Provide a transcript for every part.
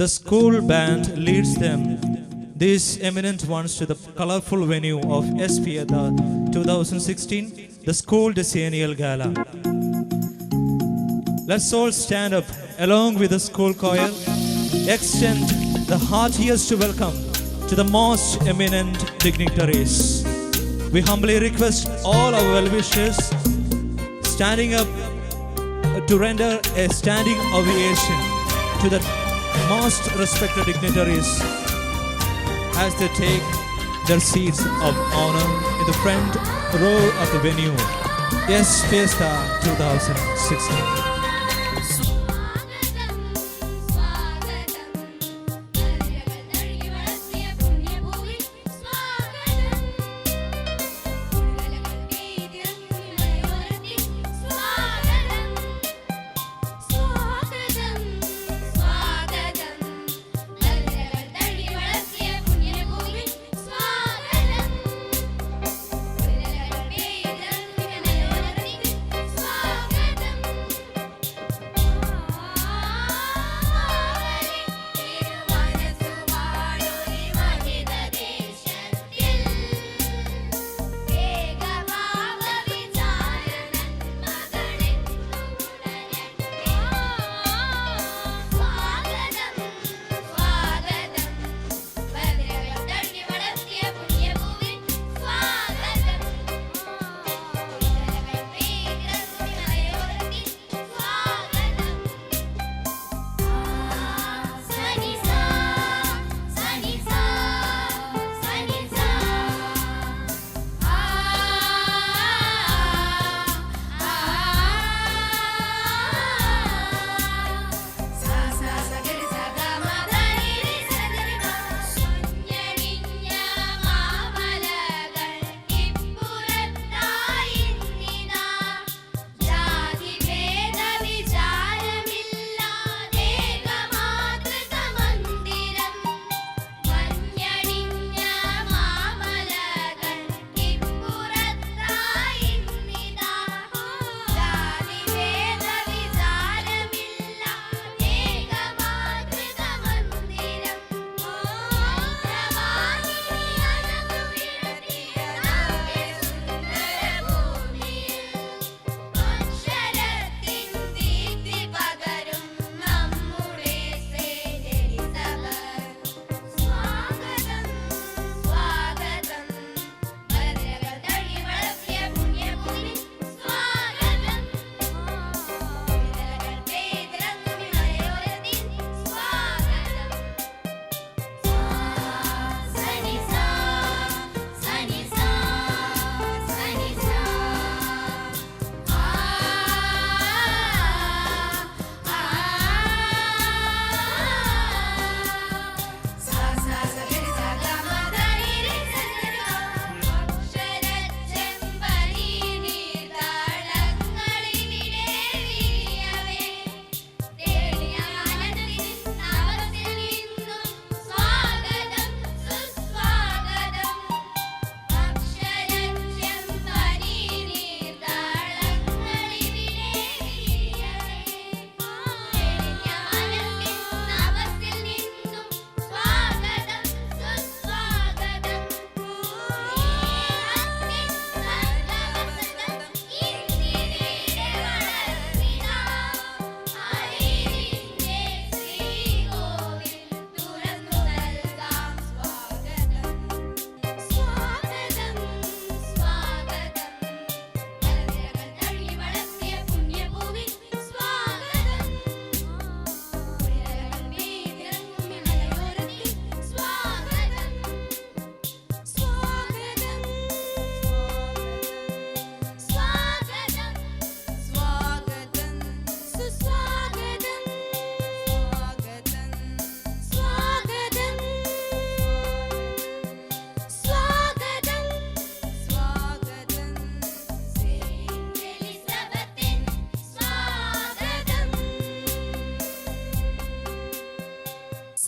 The school band leads them, these eminent ones, to the colorful venue of SPETA 2016, the School Decennial Gala. Let's all stand up along with the school choir, extend the heartiest welcome to the most eminent dignitaries. We humbly request all our well-wishers standing up to render a standing ovation to the most respected dignitaries as they take their seats of honor in the front row of the venue. SPETA 2016.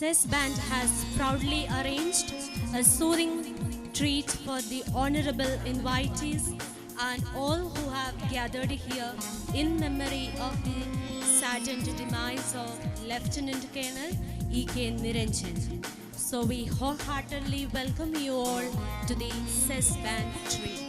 SES Band has proudly arranged a soothing treat for the honorable invitees and all who have gathered here in memory of the saddened demise of Lieutenant Colonel E.K. Niranjan. So we wholeheartedly welcome you all to the CES Band treat.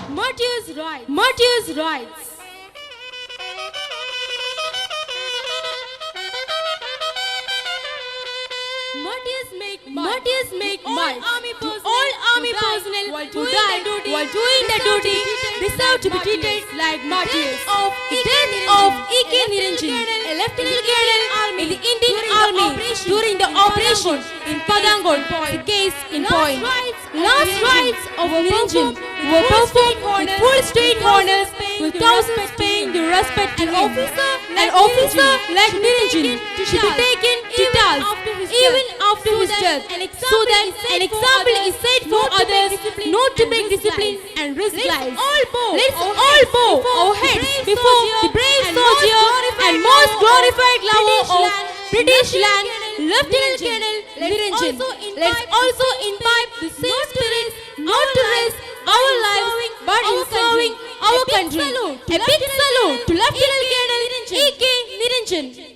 Martyrs' rights. Martyrs' rights. Martyrs make all army personnel who die while doing their duty deserve to be treated like martyrs. The death of E.K. Niranjan, a lieutenant colonel in the Indian Army during the operation in Padankote, is a case in point. Last rites of Niranjan were performed with full state honors, with thousands paying the respect to him. An officer like Niranjan should be taken to task even after his death, so that an example is set for others not to break discipline and risk lives. Let's all bow our heads before the brave soldier and most glorified lover of British land, Lieutenant Colonel Niranjan. Let's also imbibe the same spirit, not to risk our lives but in serving our country. A big salute to Lieutenant Colonel E.K. Niranjan.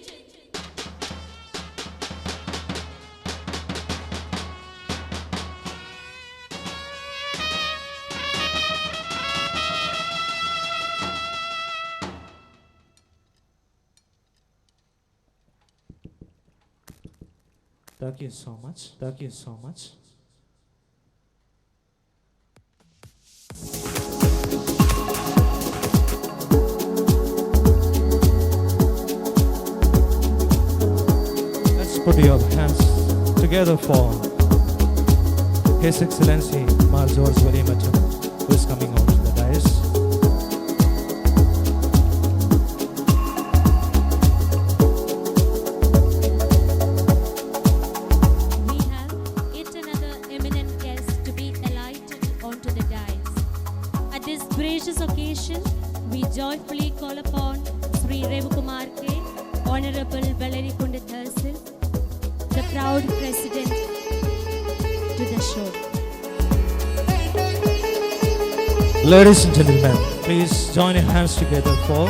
Thank you so much. Thank you so much. Let's put your hands together for His Excellency Mar George Valimathan, who is coming on to the dais. We joyfully call upon Sri Revukumar K, Honorable Valerie Kunda Thasil, the proud president, to the show. Ladies and gentlemen, please join your hands together for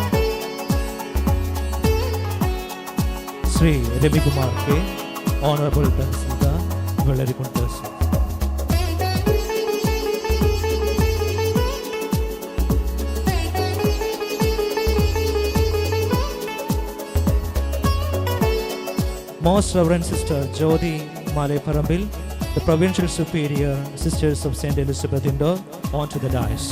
Sri Revukumar K, Honorable Tahsildar Valerie Kunda Thasil. Most Reverend Sister Jyoti Male Parambil, the Provincial Superior Sisters of St. Elizabeth Indore, onto the dais.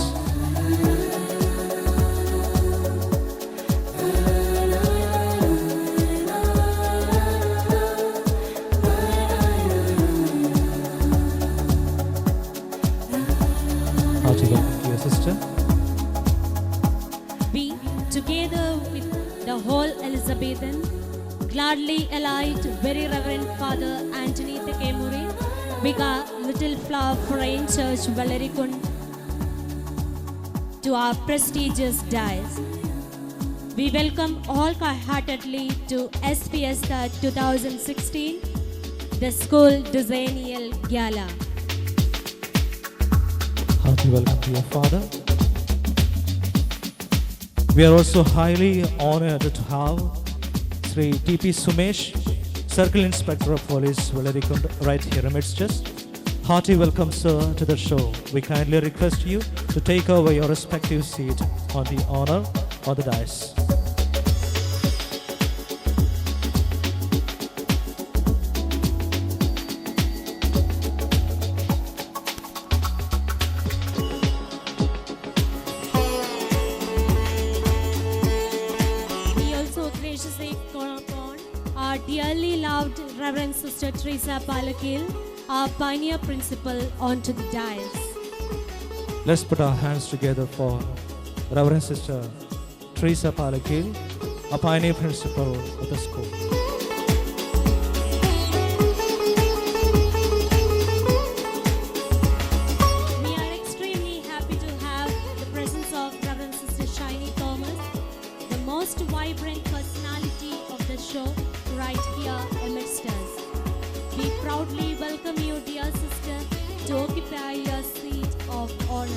Hearty welcome to your sister. We, together with the whole Elizabethan, gladly allied Very Reverend Father Anthony Tekemuri, Bigga Little Flower Foreign Church Valerikund, to our prestigious dais. We welcome all heartedly to SPS 2016, the School Decennial Gala. Hearty welcome to your father. We are also highly honored to have Sri T.P. Sumesh, Circle Inspector of Police, Valerikund, right here amidst us. Hearty welcome, sir, to the show. We kindly request you to take over your respective seat on the honor or the dais. Our dearly loved Reverend Sister Teresa Palakil, our pioneer principal, onto the dais. Let's put our hands together for Reverend Sister Teresa Palakil, a pioneer principal of the school. We are extremely happy to have the presence of Reverend Sister Shiny Thomas, the most vibrant personality of the show, right here amidst us. We proudly welcome you, dear sister, to occupy your seat of honor.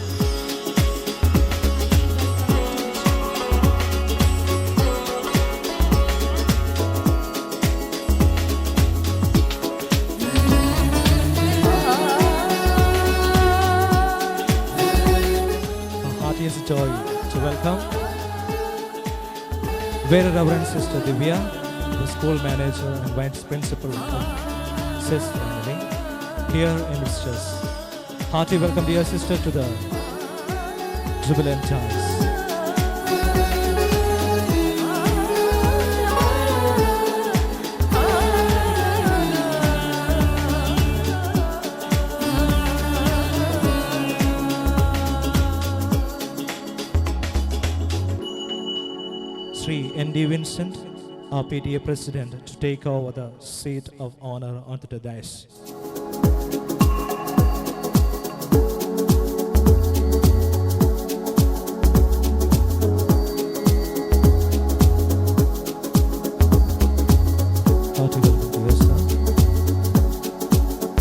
heartiest joy to welcome Very Reverend Sister Divya, the school manager and vice principal of SIS family, here in its church. Hearty welcome, dear sister, to the jubilant times. Sri N.D. Vincent, our PTA President, to take over the seat of honor onto the dais. Hearty welcome to you, sir.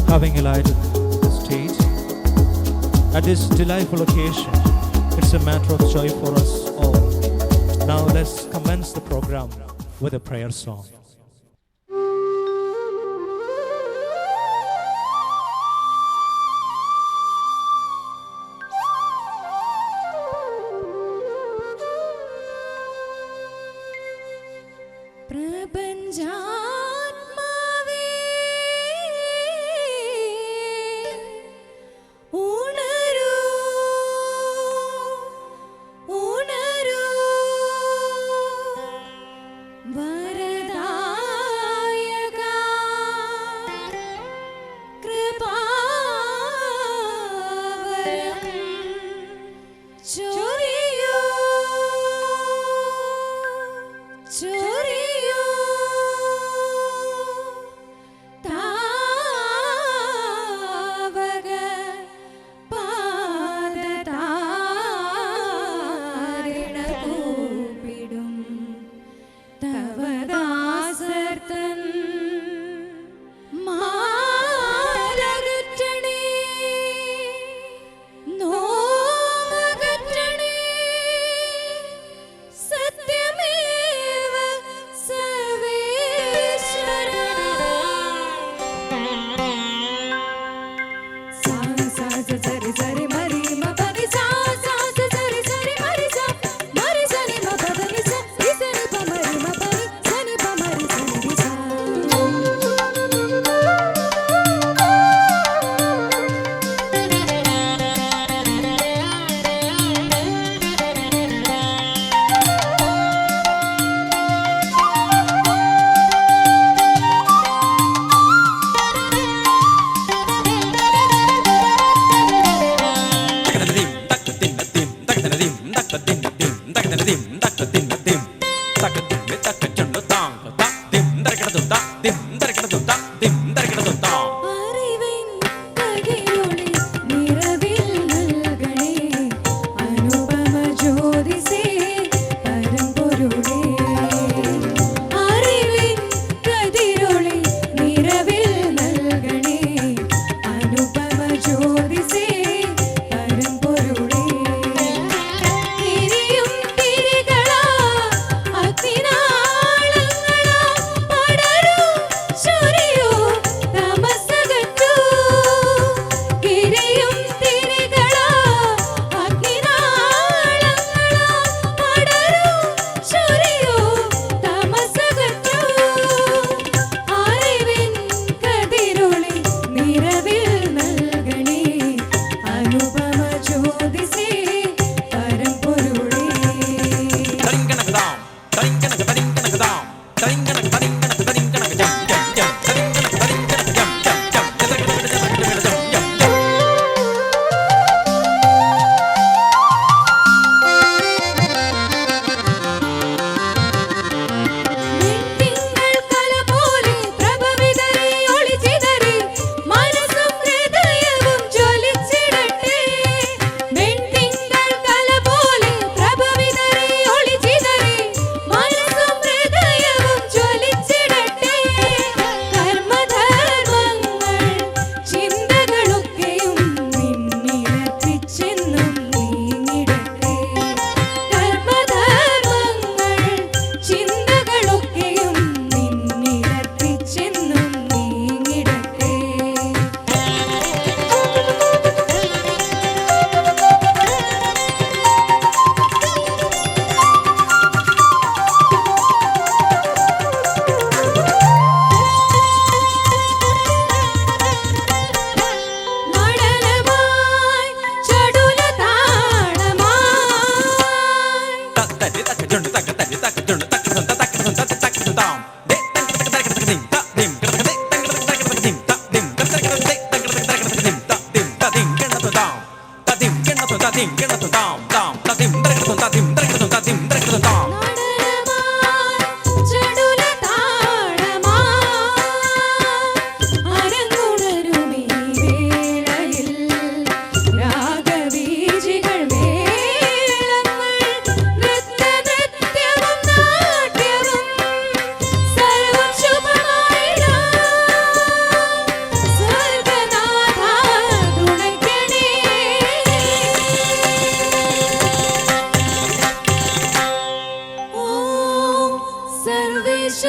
Having alighted the stage, at this delightful occasion, it's a matter of joy for us all. Now let's commence the program with a prayer song. No, Magatane.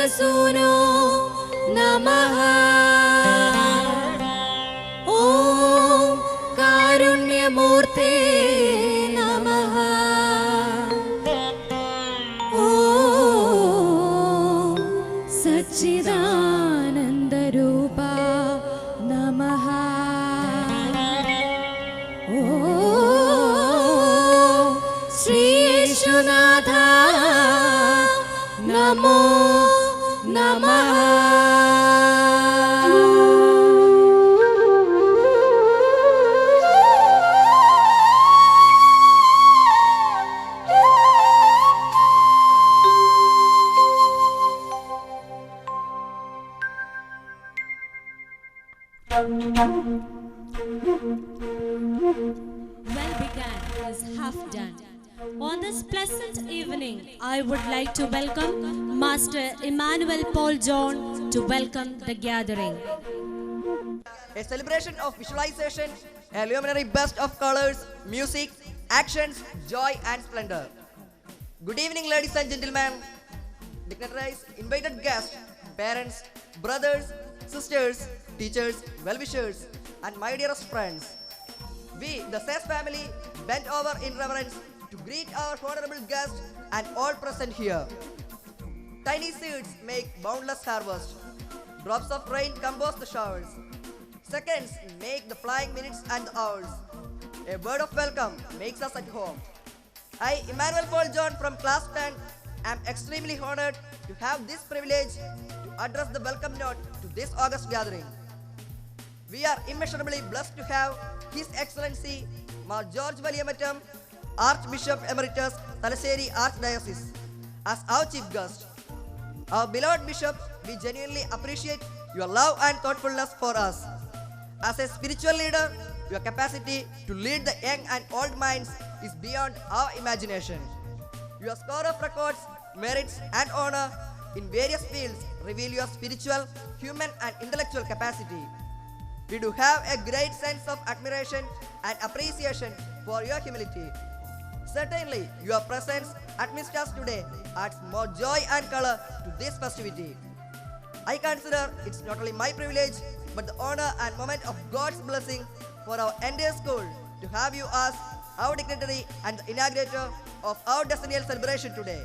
देवसूनो नमः। ॐ कारुण्यमूर्ते नमः। ॐ सच्चिदानन्दरूपा नमः। ॐ श्री येशुनाथा नमो नमः। Well begun is half done. On this pleasant evening, I would like to welcome Master Emmanuel Paul John to welcome the gathering. A celebration of visualization, a luminary burst of colors, music, actions, joy and splendor. Good evening, ladies and gentlemen, dignitaries, invited guests, parents, brothers, sisters, teachers, well-wishers, and my dearest friends. We, the SES family, bent over in reverence to greet our honorable guests and all present here. Tiny seeds make boundless harvest. Drops of rain compose the showers. Seconds make the flying minutes and the hours. A word of welcome makes us at home. I, Emmanuel Paul John from class 10, am extremely honored to have this privilege to address the welcome note to this august gathering. We are immeasurably blessed to have His Excellency Mar George Valiamatam, Archbishop Emeritus, Thalassery Archdiocese, as our chief guest. Our beloved Bishop, we genuinely appreciate your love and thoughtfulness for us. As a spiritual leader, your capacity to lead the young and old minds is beyond our imagination. Your score of records, merits, and honor in various fields reveal your spiritual, human, and intellectual capacity. We do have a great sense of admiration and appreciation for your humility. Certainly, your presence amidst us today adds more joy and color to this festivity. I consider it's not only my privilege, but the honor and moment of God's blessing for our entire school to have you as our dignitary and the inaugurator of our decennial celebration today.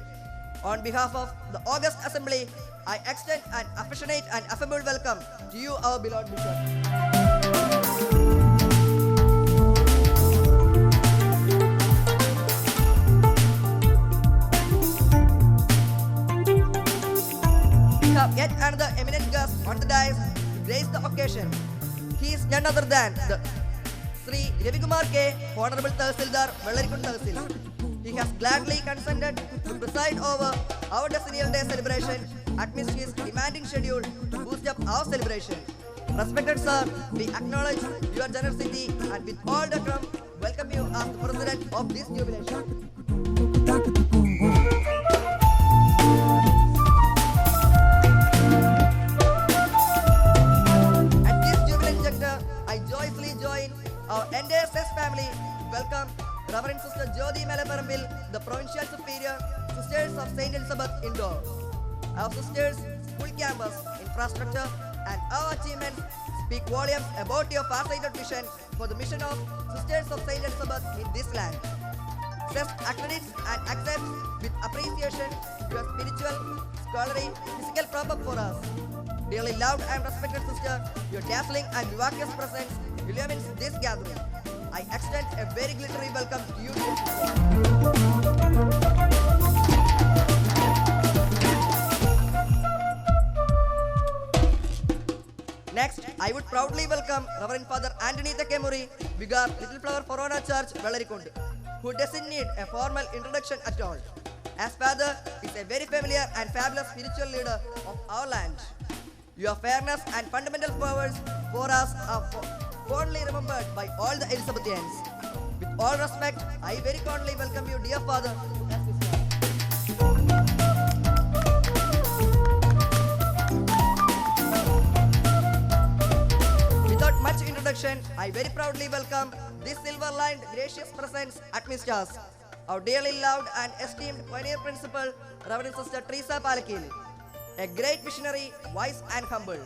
On behalf of the August Assembly, I extend an affectionate and affable welcome to you, our beloved Bishop. We have yet another eminent guest on the dais to grace the occasion. He is none other than the Sri Ravikumar K, Honorable Tahsildar, Vellarikund Tahsil. He has gladly consented to preside over our decennial day celebration amidst his demanding schedule to boost up our celebration. Respected sir, we acknowledge your generosity and with all the drum, welcome you as the president of this jubilation. At this jubilant juncture, I joyfully join our entire SES family to welcome Reverend Sister Jyoti Malaparambil, the Provincial Superior, Sisters of St. Elizabeth Indore. Our sisters, school campus, infrastructure, and our achievements speak volumes about your far-sighted vision for the mission of Sisters of St. Elizabeth in this land. SES accredits and accepts with appreciation your spiritual, scholarly, physical prop for us. Dearly loved and respected sister, your dazzling and vivacious presence illumines this gathering. I extend a very glittery welcome to you, dear sister. Next, I would proudly welcome Reverend Father Anthony Takemuri, Vicar, Little Flower Corona Church, Vellarikund, who doesn't need a formal introduction at all, as Father is a very familiar and fabulous spiritual leader of our land. Your fairness and fundamental powers for us are fondly remembered by all the Elizabethans. With all respect, I very kindly welcome you, dear Father, as this man. Without much introduction, I very proudly welcome this silver-lined gracious presence amidst us, our dearly loved and esteemed pioneer principal, Reverend Sister Teresa Palakili. A great visionary, wise and humble.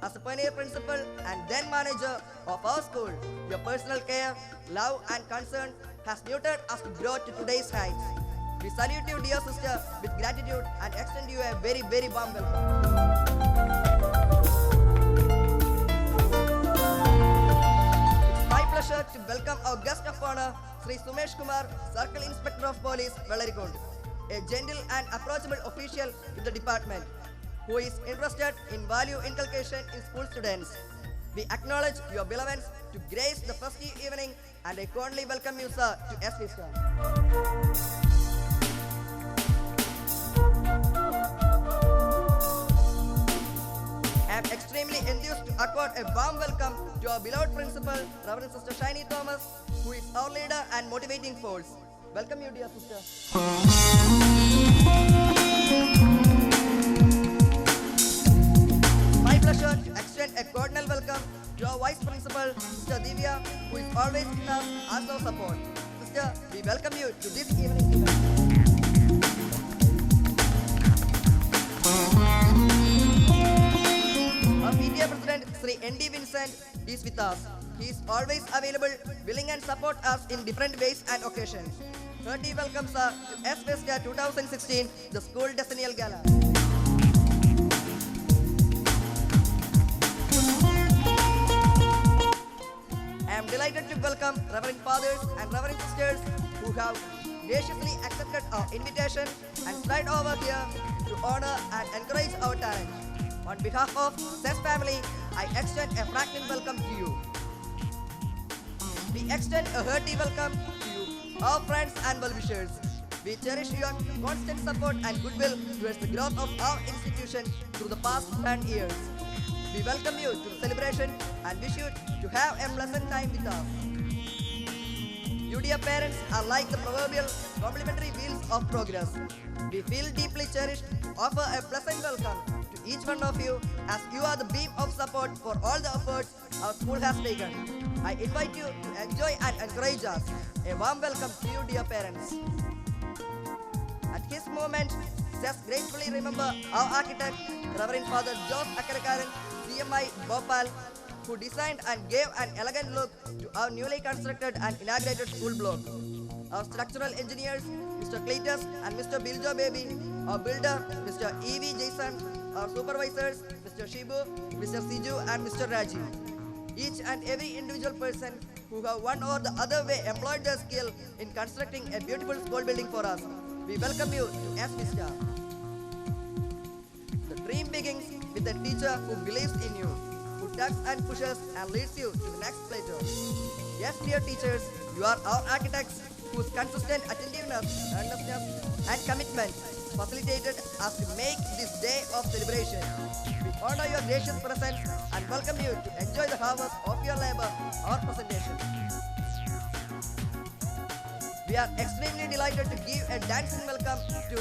As a pioneer principal and then manager of our school, your personal care, love and concern has nurtured us to grow to today's heights. We salute you, dear sister, with gratitude and extend you a very, very warm welcome. It's my pleasure to welcome our guest of honor, Sri Sumesh Kumar, Circle Inspector of Police, Velarikond, a gentle and approachable official with the department, who is interested in value inculcation in school students. We acknowledge your benevolence to grace the festive evening and I cordially welcome you, sir, to S Vista. I am extremely enthused to accord a warm welcome to our beloved principal, Reverend Sister Shiny Thomas, who is our leader and motivating force. Welcome you, dear sister. My pleasure to extend a cordial welcome to our Vice Principal, Sister Divya, who is always with us as our support. Sister, we welcome you to this evening event. Our PTA President, Sri N.D. Vincent, is with us. He is always available, willing and support us in different ways and occasions. Hearty welcome, sir, to S Vista 2016, the School Decennial Gala. I am delighted to welcome Reverend Fathers and Reverend Sisters who have graciously accepted our invitation and slide over here to honor and encourage our talent. On behalf of SES family, I extend a frankly welcome to you. We extend a hearty welcome to you, our friends and well-wishers. We cherish your constant support and goodwill towards the growth of our institution through the past 10 years. We welcome you to the celebration and wish you to have a pleasant time with us. You dear parents are like the proverbial complimentary wheels of progress. We feel deeply cherished to offer a pleasant welcome to each one of you as you are the beam of support for all the efforts our school has taken. I invite you to enjoy and encourage us. A warm welcome to you dear parents. At his moment, let's gratefully remember our architect, Reverend Father Jose Akarakaran, CMI Bhopal, who designed and gave an elegant look to our newly constructed and inaugurated school block. Our structural engineers, Mr. Cletus and Mr. Biljo Baby, our builder, Mr. E.V. Jason, our supervisors, Mr. Shibu, Mr. Siju and Mr. Rajiv. Each and every individual person who have one or the other way employed their skill in constructing a beautiful school building for us. We welcome you to S Vista. The dream begins with a teacher who believes in you, who tugs and pushes and leads you to the next plateau. Yes, dear teachers, you are our architects whose consistent attentiveness, earnestness, and commitment facilitated us to make this day of celebration. We honor your gracious presence and welcome you to enjoy the harvest of your labor, our presentation. We are extremely delighted to give a dancing welcome to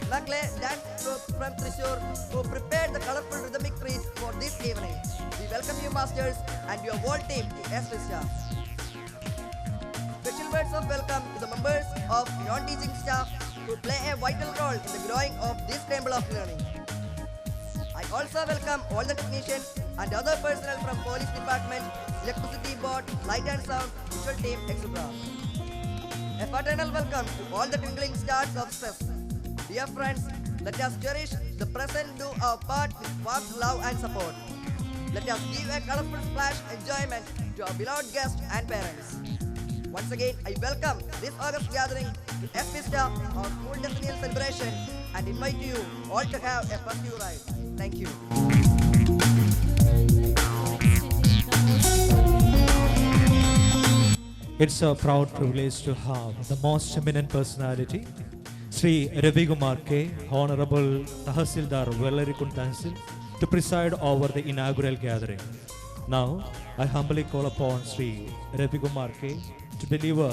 Nakle Dance Group from Thrissur who prepared the colorful rhythmic treat for this evening. We welcome you masters and your whole team to S Vista. Special words of welcome to the members of non-teaching staff who play a vital role in the growing of this temple of learning. I also welcome all the technicians and other personnel from police department, electricity board, light and sound, visual team, etc. A fraternal welcome to all the twinkling stars of SES. Dear friends, let us cherish the present, do our part with warmth, love and support. Let us give a colorful splash enjoyment to our beloved guests and parents. Once again, I welcome this August gathering to S Vista, our school decennial celebration, and invite you all to have a festive ride. Thank you. It's a proud privilege to have the most eminent personality, Sri Ravi Kumar K, Honorable Tahsildar Velarikond Tahsil, to preside over the inaugural gathering. Now, I humbly call upon Sri Ravi Kumar K to deliver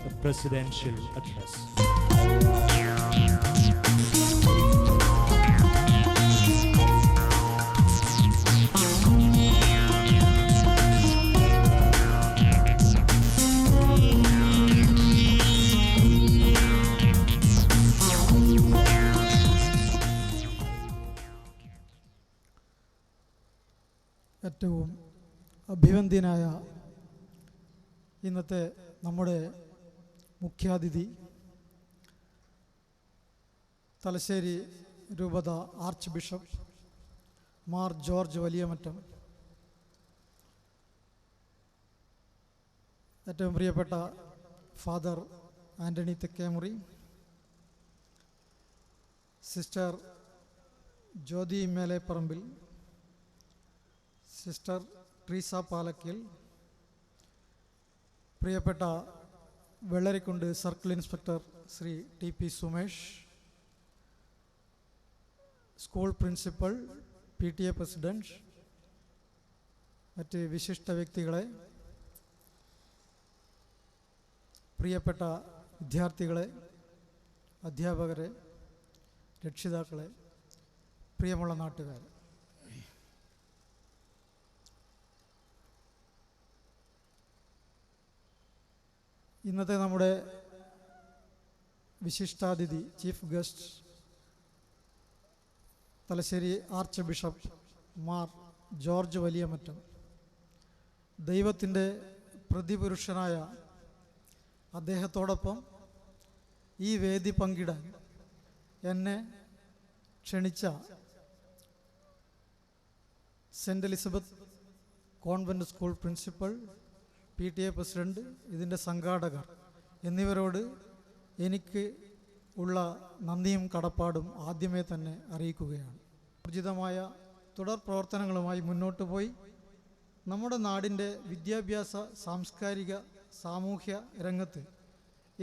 the presidential address. ഏറ്റവും അഭിവന്ദ്യനായ ഇന്നത്തെ നമ്മുടെ മുഖ്യാതിഥി തലശ്ശേരി രൂപത archbishop Mar George Valiyamattam, ഏറ്റവും പ്രിയപ്പെട്ട father Antony Thekkemury, sister Jyothi Meleparambil, sister Treesa Palakkal, പ്രിയപ്പെട്ട Vellarikundu circle inspector Shri T P Sumesh, school principal, P T A president, മറ്റ് വിശിഷ്ട വ്യക്തികളെ, പ്രിയപ്പെട്ട വിദ്യാർത്ഥികളെ, അധ്യാപകരെ, രക്ഷിതാക്കളെ, പ്രിയമുള്ള നാട്ടുകാർ, ഇന്നത്തെ നമ്മുടെ വിശിഷ്ടാതിഥി chief guest Thalassery archbishop Mar George Valiyamattam, ദൈവത്തിൻ്റെ പ്രതിപുരുഷനായ അദ്ദേഹത്തോടൊപ്പം ഈ വേദി പങ്കിടാൻ എന്നെ ക്ഷണിച്ച saint Elizabeth convent school principal, P T A president, ഇതിൻ്റെ സംഘാടകർ എന്നിവരോട് എനിക്ക് ഉള്ള നന്ദിയും കടപ്പാടും ആദ്യമേ തന്നെ അറിയിക്കുകയാണ്. ഊർജിതമായ തുടർ പ്രവർത്തനങ്ങളുമായി മുന്നോട്ട് പോയി നമ്മുടെ നാടിൻ്റെ വിദ്യാഭ്യാസ, സാംസ്കാരിക, സാമൂഹ്യ രംഗത്ത്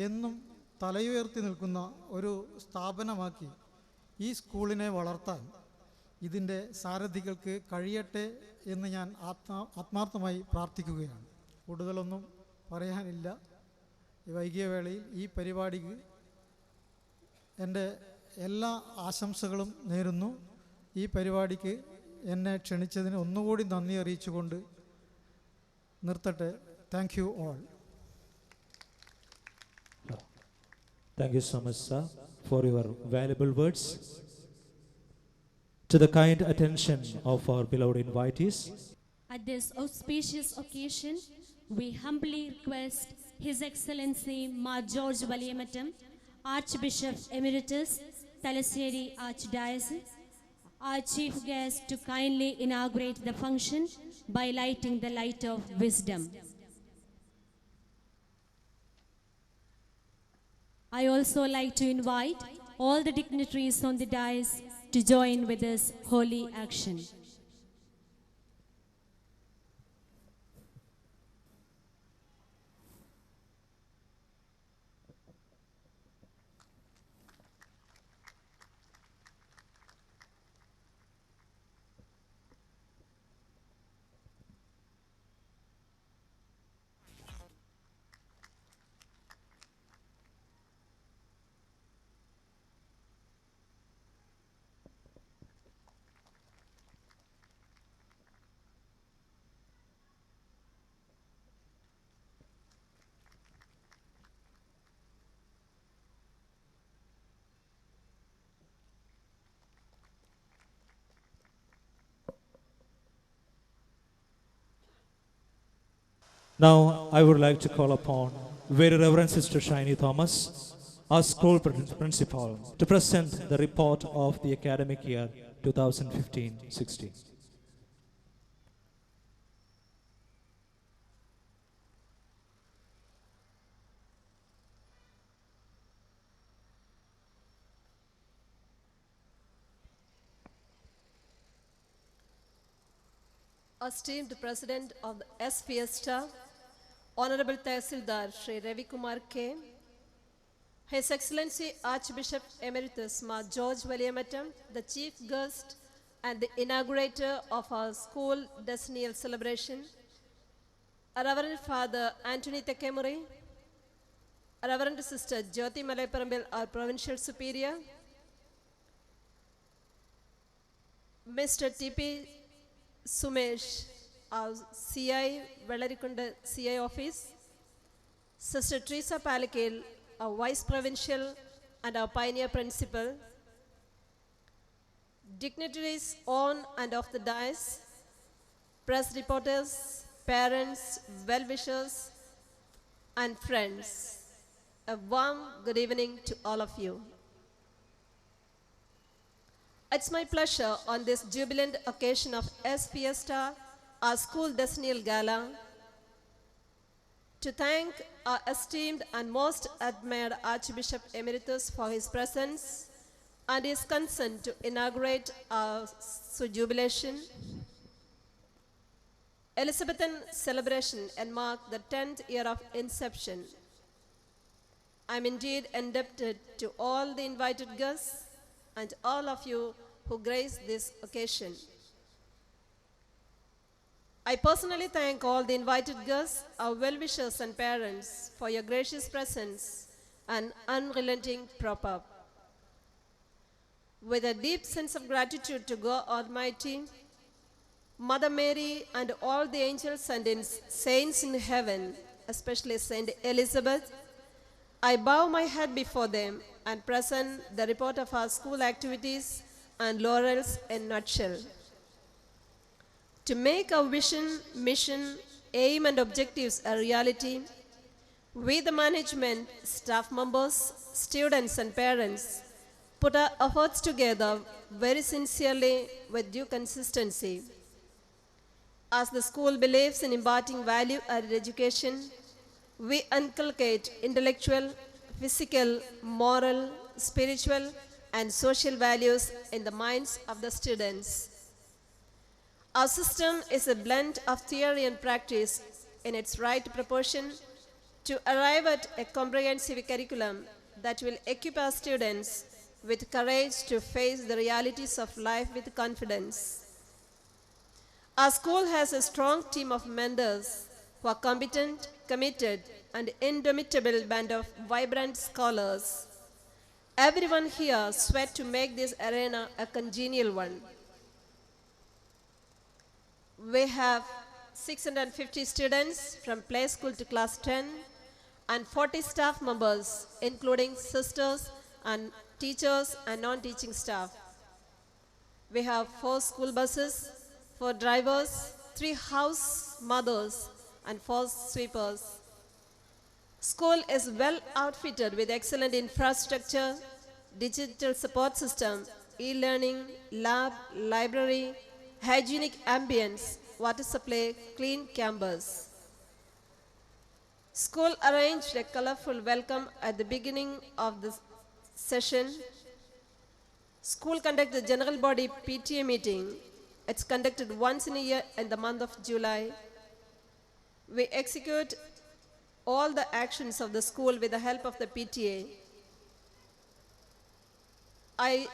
എന്നും തലയുയർത്തി നിൽക്കുന്ന ഒരു സ്ഥാപനമാക്കി ഈ സ്കൂളിനെ വളർത്താൻ ഇതിൻ്റെ സാരഥികൾക്ക് കഴിയട്ടെ എന്ന് ഞാൻ ആത്മാർത്ഥമായി പ്രാർത്ഥിക്കുകയാണ്. കൂടുതലൊന്നും പറയാനില്ല. ഈ വൈകിയ വേളയിൽ ഈ പരിപാടിക്ക് എൻ്റെ എല്ലാ ആശംസകളും നേരുന്നു. ഈ പരിപാടിക്ക് എന്നെ ക്ഷണിച്ചതിന് ഒന്നുകൂടി നന്ദി അറിയിച്ചുകൊണ്ട് നിർത്തട്ടെ. Thank you all. Thank you so much, sir, for your valuable words. To the kind attention of our beloved invitees, At this auspicious occasion, we humbly request His Excellency Mar George Valiyamatam, Archbishop Emeritus, Thalassery Archdiocese, our chief guest, to kindly inaugurate the function by lighting the light of wisdom. I also like to invite all the dignitaries on the dais to join with this holy action. now I would like to call upon Very Reverend Sister Shiny Thomas, our school principal, to present the report of the academic year 2015-16. Esteemed President of the S. Fiesta, Honorable Tehsildar Shri Ravi Kumar K, His Excellency Archbishop Emeritus Mar George Valiyamatam, the Chief Guest and the inaugurator of our school decennial celebration, Reverend Father Anthony Tekemuri, Reverend Sister Jyoti Malaiparambil, our Provincial Superior, Mr. T.P. Sumesh, our CI, Vellarikunda CI office, Sister Teresa Palakil, our Vice Provincial and our Pioneer Principal, dignitaries on and off the dais, press reporters, parents, well-wishers, and friends. A warm good evening to all of you. It's my pleasure on this jubilant occasion of S Fiesta, our school decennial gala, to thank our esteemed and most admired Archbishop Emeritus for his presence and his consent to inaugurate our jubilation. Elizabethan celebration and mark the 10th year of inception. I am indeed indebted to all the invited guests and all of you who graced this occasion. I personally thank all the invited guests, our well-wishers and parents for your gracious presence and unrelenting prop-up. With a deep sense of gratitude to God Almighty, Mother Mary and all the angels and saints in heaven, especially Saint Elizabeth, I bow my head before them and present the report of our school activities and laurels in a nutshell. To make our vision, mission, aim and objectives a reality, we the management, staff members, students and parents put our efforts together very sincerely with due consistency. As the school believes in imparting value-added education, we inculcate intellectual, physical, moral, spiritual, and social values in the minds of the students. Our system is a blend of theory and practice in its right proportion to arrive at a comprehensive curriculum that will equip our students with courage to face the realities of life with confidence. Our school has a strong team of mentors who are competent, committed, and indomitable band of vibrant scholars. Everyone here sweat to make this arena a congenial one. We have 650 students from play school to class 10 and 40 staff members, including sisters and teachers and non-teaching staff. We have 4 school buses, 4 drivers, 3 house mothers, and 4 sweepers. School is well outfitted with excellent infrastructure, digital support system, e-learning, lab, library, hygienic ambience, water supply, clean campus. School arranged a colorful welcome at the beginning of the session. School conducted the general body PTA meeting. It's conducted once in a year in the month of July. We execute all the actions of the school with the help of the PTA. I'm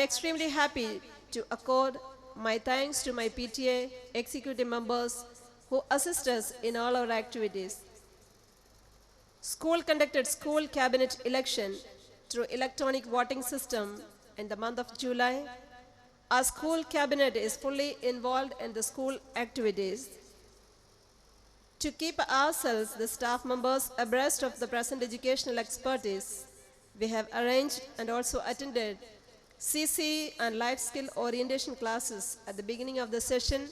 extremely happy to accord my thanks to my PTA executive members who assist us in all our activities. School conducted school cabinet election through electronic voting system in the month of July. Our school cabinet is fully involved in the school activities. To keep ourselves, the staff members, abreast of the present educational expertise, we have arranged and also attended CC and life skill orientation classes at the beginning of the session.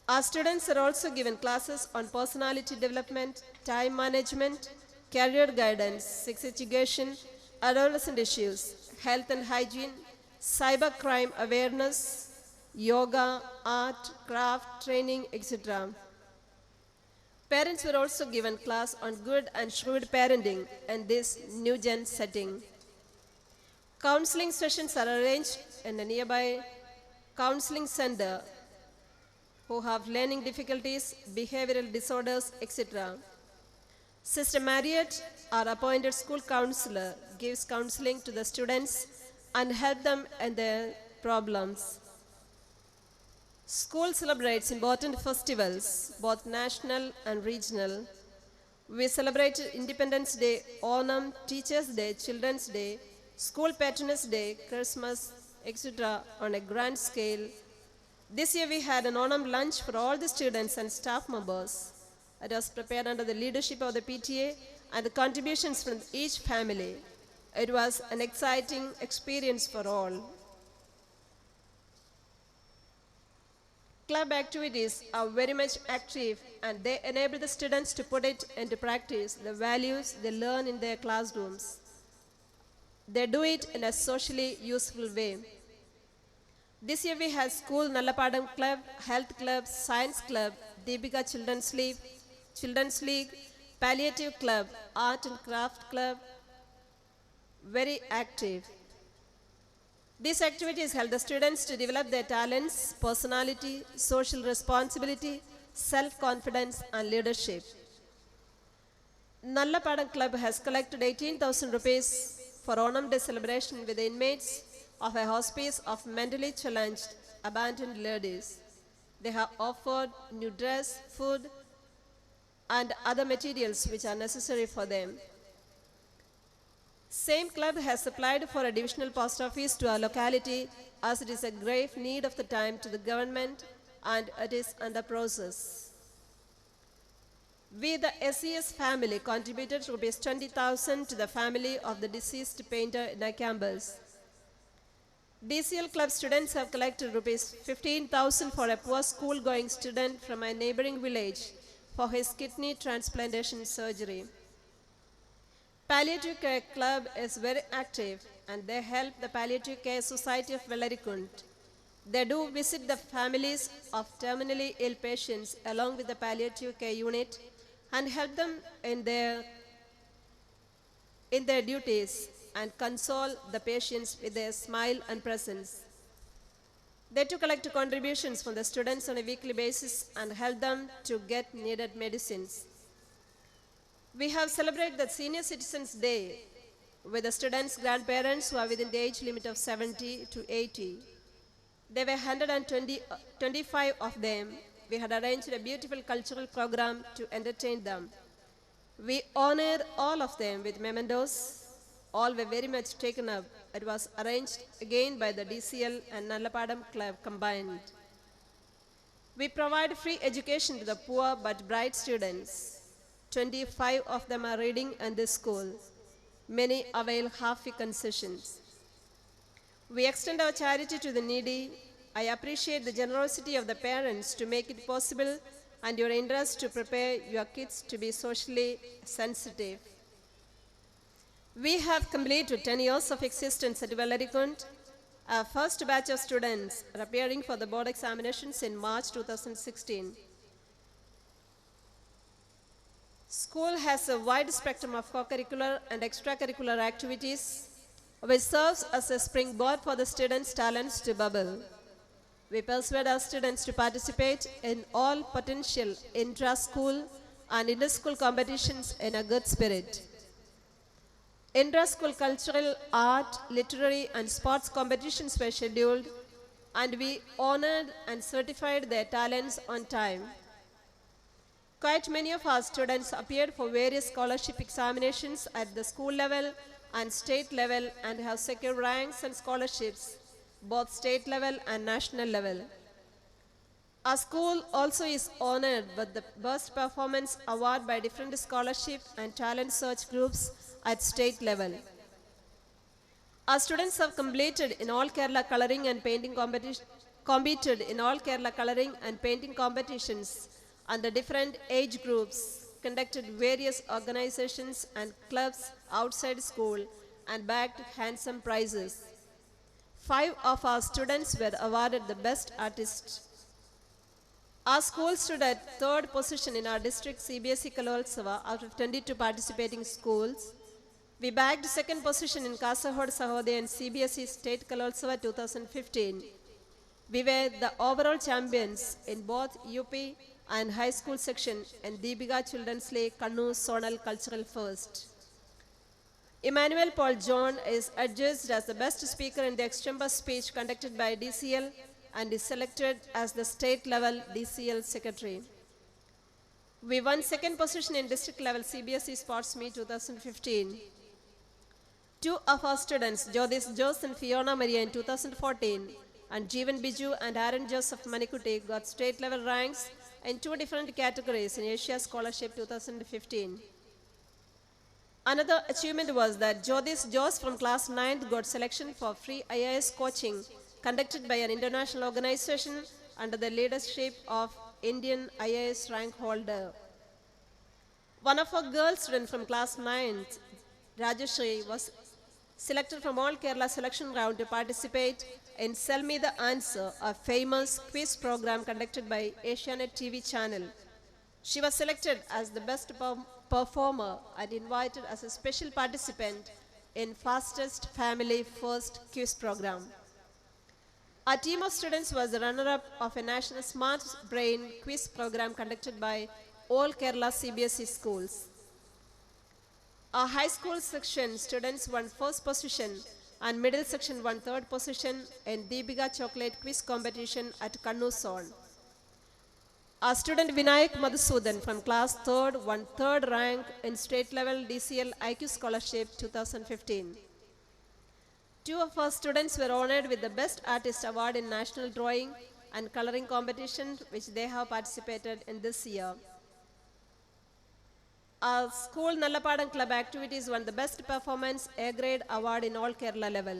Our students are also given classes on personality development, time management, career guidance, sex education, adolescent issues, health and hygiene, cyber crime awareness, yoga, art, craft, training, etc. Parents were also given class on good and shrewd parenting in this new gen setting. Counseling sessions are arranged in a nearby counseling center who have learning difficulties, behavioral disorders, etc. Sister Marriott, our appointed school counselor, gives counseling to the students and help them in their problems. School celebrates important festivals, both national and regional. We celebrated Independence Day, Onam, Teachers' Day, Children's Day, School Patroness Day, Christmas, etc. on a grand scale. This year we had an Onam lunch for all the students and staff members. It was prepared under the leadership of the PTA and the contributions from each family. It was an exciting experience for all. Club activities are very much active and they enable the students to put it into practice, the values they learn in their classrooms. They do it in a socially useful way. This year we had School Nallapadam Club, Health Club, Science Club, Deepika Children's League, Palliative Club, Art and Craft Club, very active. These activities help the students to develop their talents, personality, social responsibility, self-confidence and leadership. Nallapadam Club has collected 18,000 rupees for Onam Day celebration with the inmates of a hospice of mentally challenged, abandoned ladies. They have offered new dress, food, and other materials which are necessary for them. Same club has applied for a divisional post office to our locality as it is a grave need of the time to the government and it is under process. We, the SES family, contributed rupees 20,000 to the family of the deceased painter in our campus. DCL club students have collected rupees 15,000 for a poor school-going student from a neighboring village for his kidney transplantation surgery. Palliative Care Club is very active and they help the Palliative Care Society of Vellarikund. They do visit the families of terminally ill patients along with the Palliative Care Unit and help them in their duties and console the patients with their smile and presence. They too collect contributions from the students on a weekly basis and help them to get needed medicines. We have celebrated the Senior Citizens Day with the students' grandparents who are within the age limit of 70 to 80. There were 125 of them. We had arranged a beautiful cultural program to entertain them. We honored all of them with mementos. All were very much taken up. It was arranged again by the DCL and Nallapadam Club combined. We provide free education to the poor but bright students. 25 of them are reading in this school. Many avail half-fee concessions. We extend our charity to the needy. I appreciate the generosity of the parents to make it possible and your interest to prepare your kids to be socially sensitive. We have completed 10 years of existence at Vellarikund. Our first batch of students are appearing for the board examinations in March 2016. School has a wide spectrum of co-curricular and extracurricular activities, which serves as a springboard for the students' talents to bubble. We persuade our students to participate in all potential intra-school and inter-school competitions in a good spirit. Intra-school cultural, art, literary and sports competitions were scheduled and we honored and certified their talents on time. Quite many of our students appeared for various scholarship examinations at the school level and state level and have secured ranks and scholarships, both state level and national level. Our school also is honored with the Best Performance Award by different scholarship and talent search groups at state level. Our students have competed in all Kerala coloring and painting competitions under different age groups, conducted various organizations and clubs outside school and bagged handsome prizes. 5 of our students were awarded the Best Artist. Our school stood at 3rd position in our district CBSE Kalotsava out of 22 participating schools. We bagged 2nd position in Kasaragod Sahodaya and CBSE State Kalotsava 2015. We were the overall champions in both UP and high school section in Deepika Children's League Kannur Zonal Cultural First. Emmanuel Paul John is adjudged as the best speaker in the extempore speech conducted by DCL and is selected as the state level DCL secretary. We won 2nd position in district level CBSE Sports Meet 2015. 2 of our students, Jodis Jose and Fiona Maria in 2014, and Jeevan Biju and Aaron Joseph Manikuti got state level ranks in 2 different categories in Asia Scholarship 2015. Another achievement was that Jodis Jose from class 9th got selection for free IAS coaching conducted by an international organization under the leadership of Indian IAS rank holder. One of our girl students from class 9th, Rajashri, was selected from All Kerala selection round to participate in Sell Me the Answer, a famous quiz program conducted by Asianet TV channel. She was selected as the best performer and invited as a special participant in Fastest Family First quiz program. Our team of students was the runner-up of a national Smart Brain quiz program conducted by all Kerala CBSE schools. Our high school section students won first position and middle section won third position in Deepika Chocolate quiz competition at Kannur zone. Our student Vinayak Madhusudan from class 3rd won third rank in state level DCL IQ scholarship 2015. Two of our students were honored with the Best Artist Award in National Drawing and Coloring competition which they have participated in this year. Our school Nallapadam Club activities won the Best Performance A grade award in all Kerala level.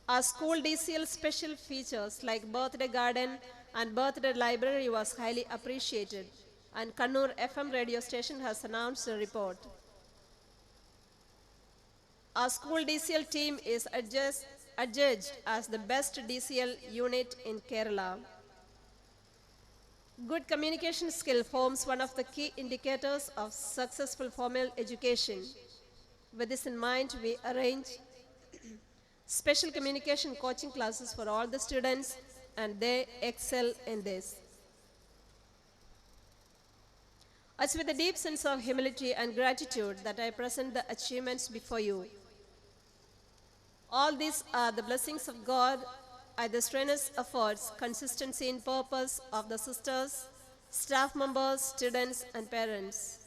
Our school DCL special features like birthday garden and birthday library was highly appreciated, and Kannur FM radio station has announced a report. Our school DCL team is adjudged as the best DCL unit in Kerala. Good communication skill forms one of the key indicators of successful formal education. With this in mind, we arrange special communication coaching classes for all the students, and they excel in this. It's with a deep sense of humility and gratitude that I present the achievements before you. All these are the blessings of God, are the strenuous efforts, consistency in purpose of the sisters, staff members, students, and parents.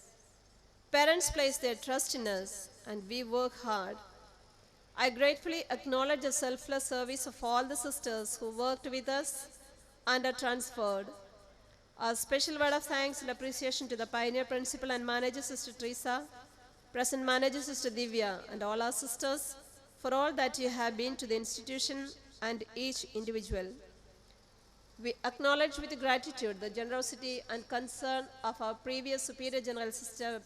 Parents place their trust in us, and we work hard. I gratefully acknowledge the selfless service of all the sisters who worked with us and are transferred. A special word of thanks and appreciation to the pioneer principal and manager, Sister Teresa, present manager, Sister Divya, and all our sisters for all that you have been to the institution and each individual. We acknowledge with gratitude the generosity and concern of our previous Superior General Sister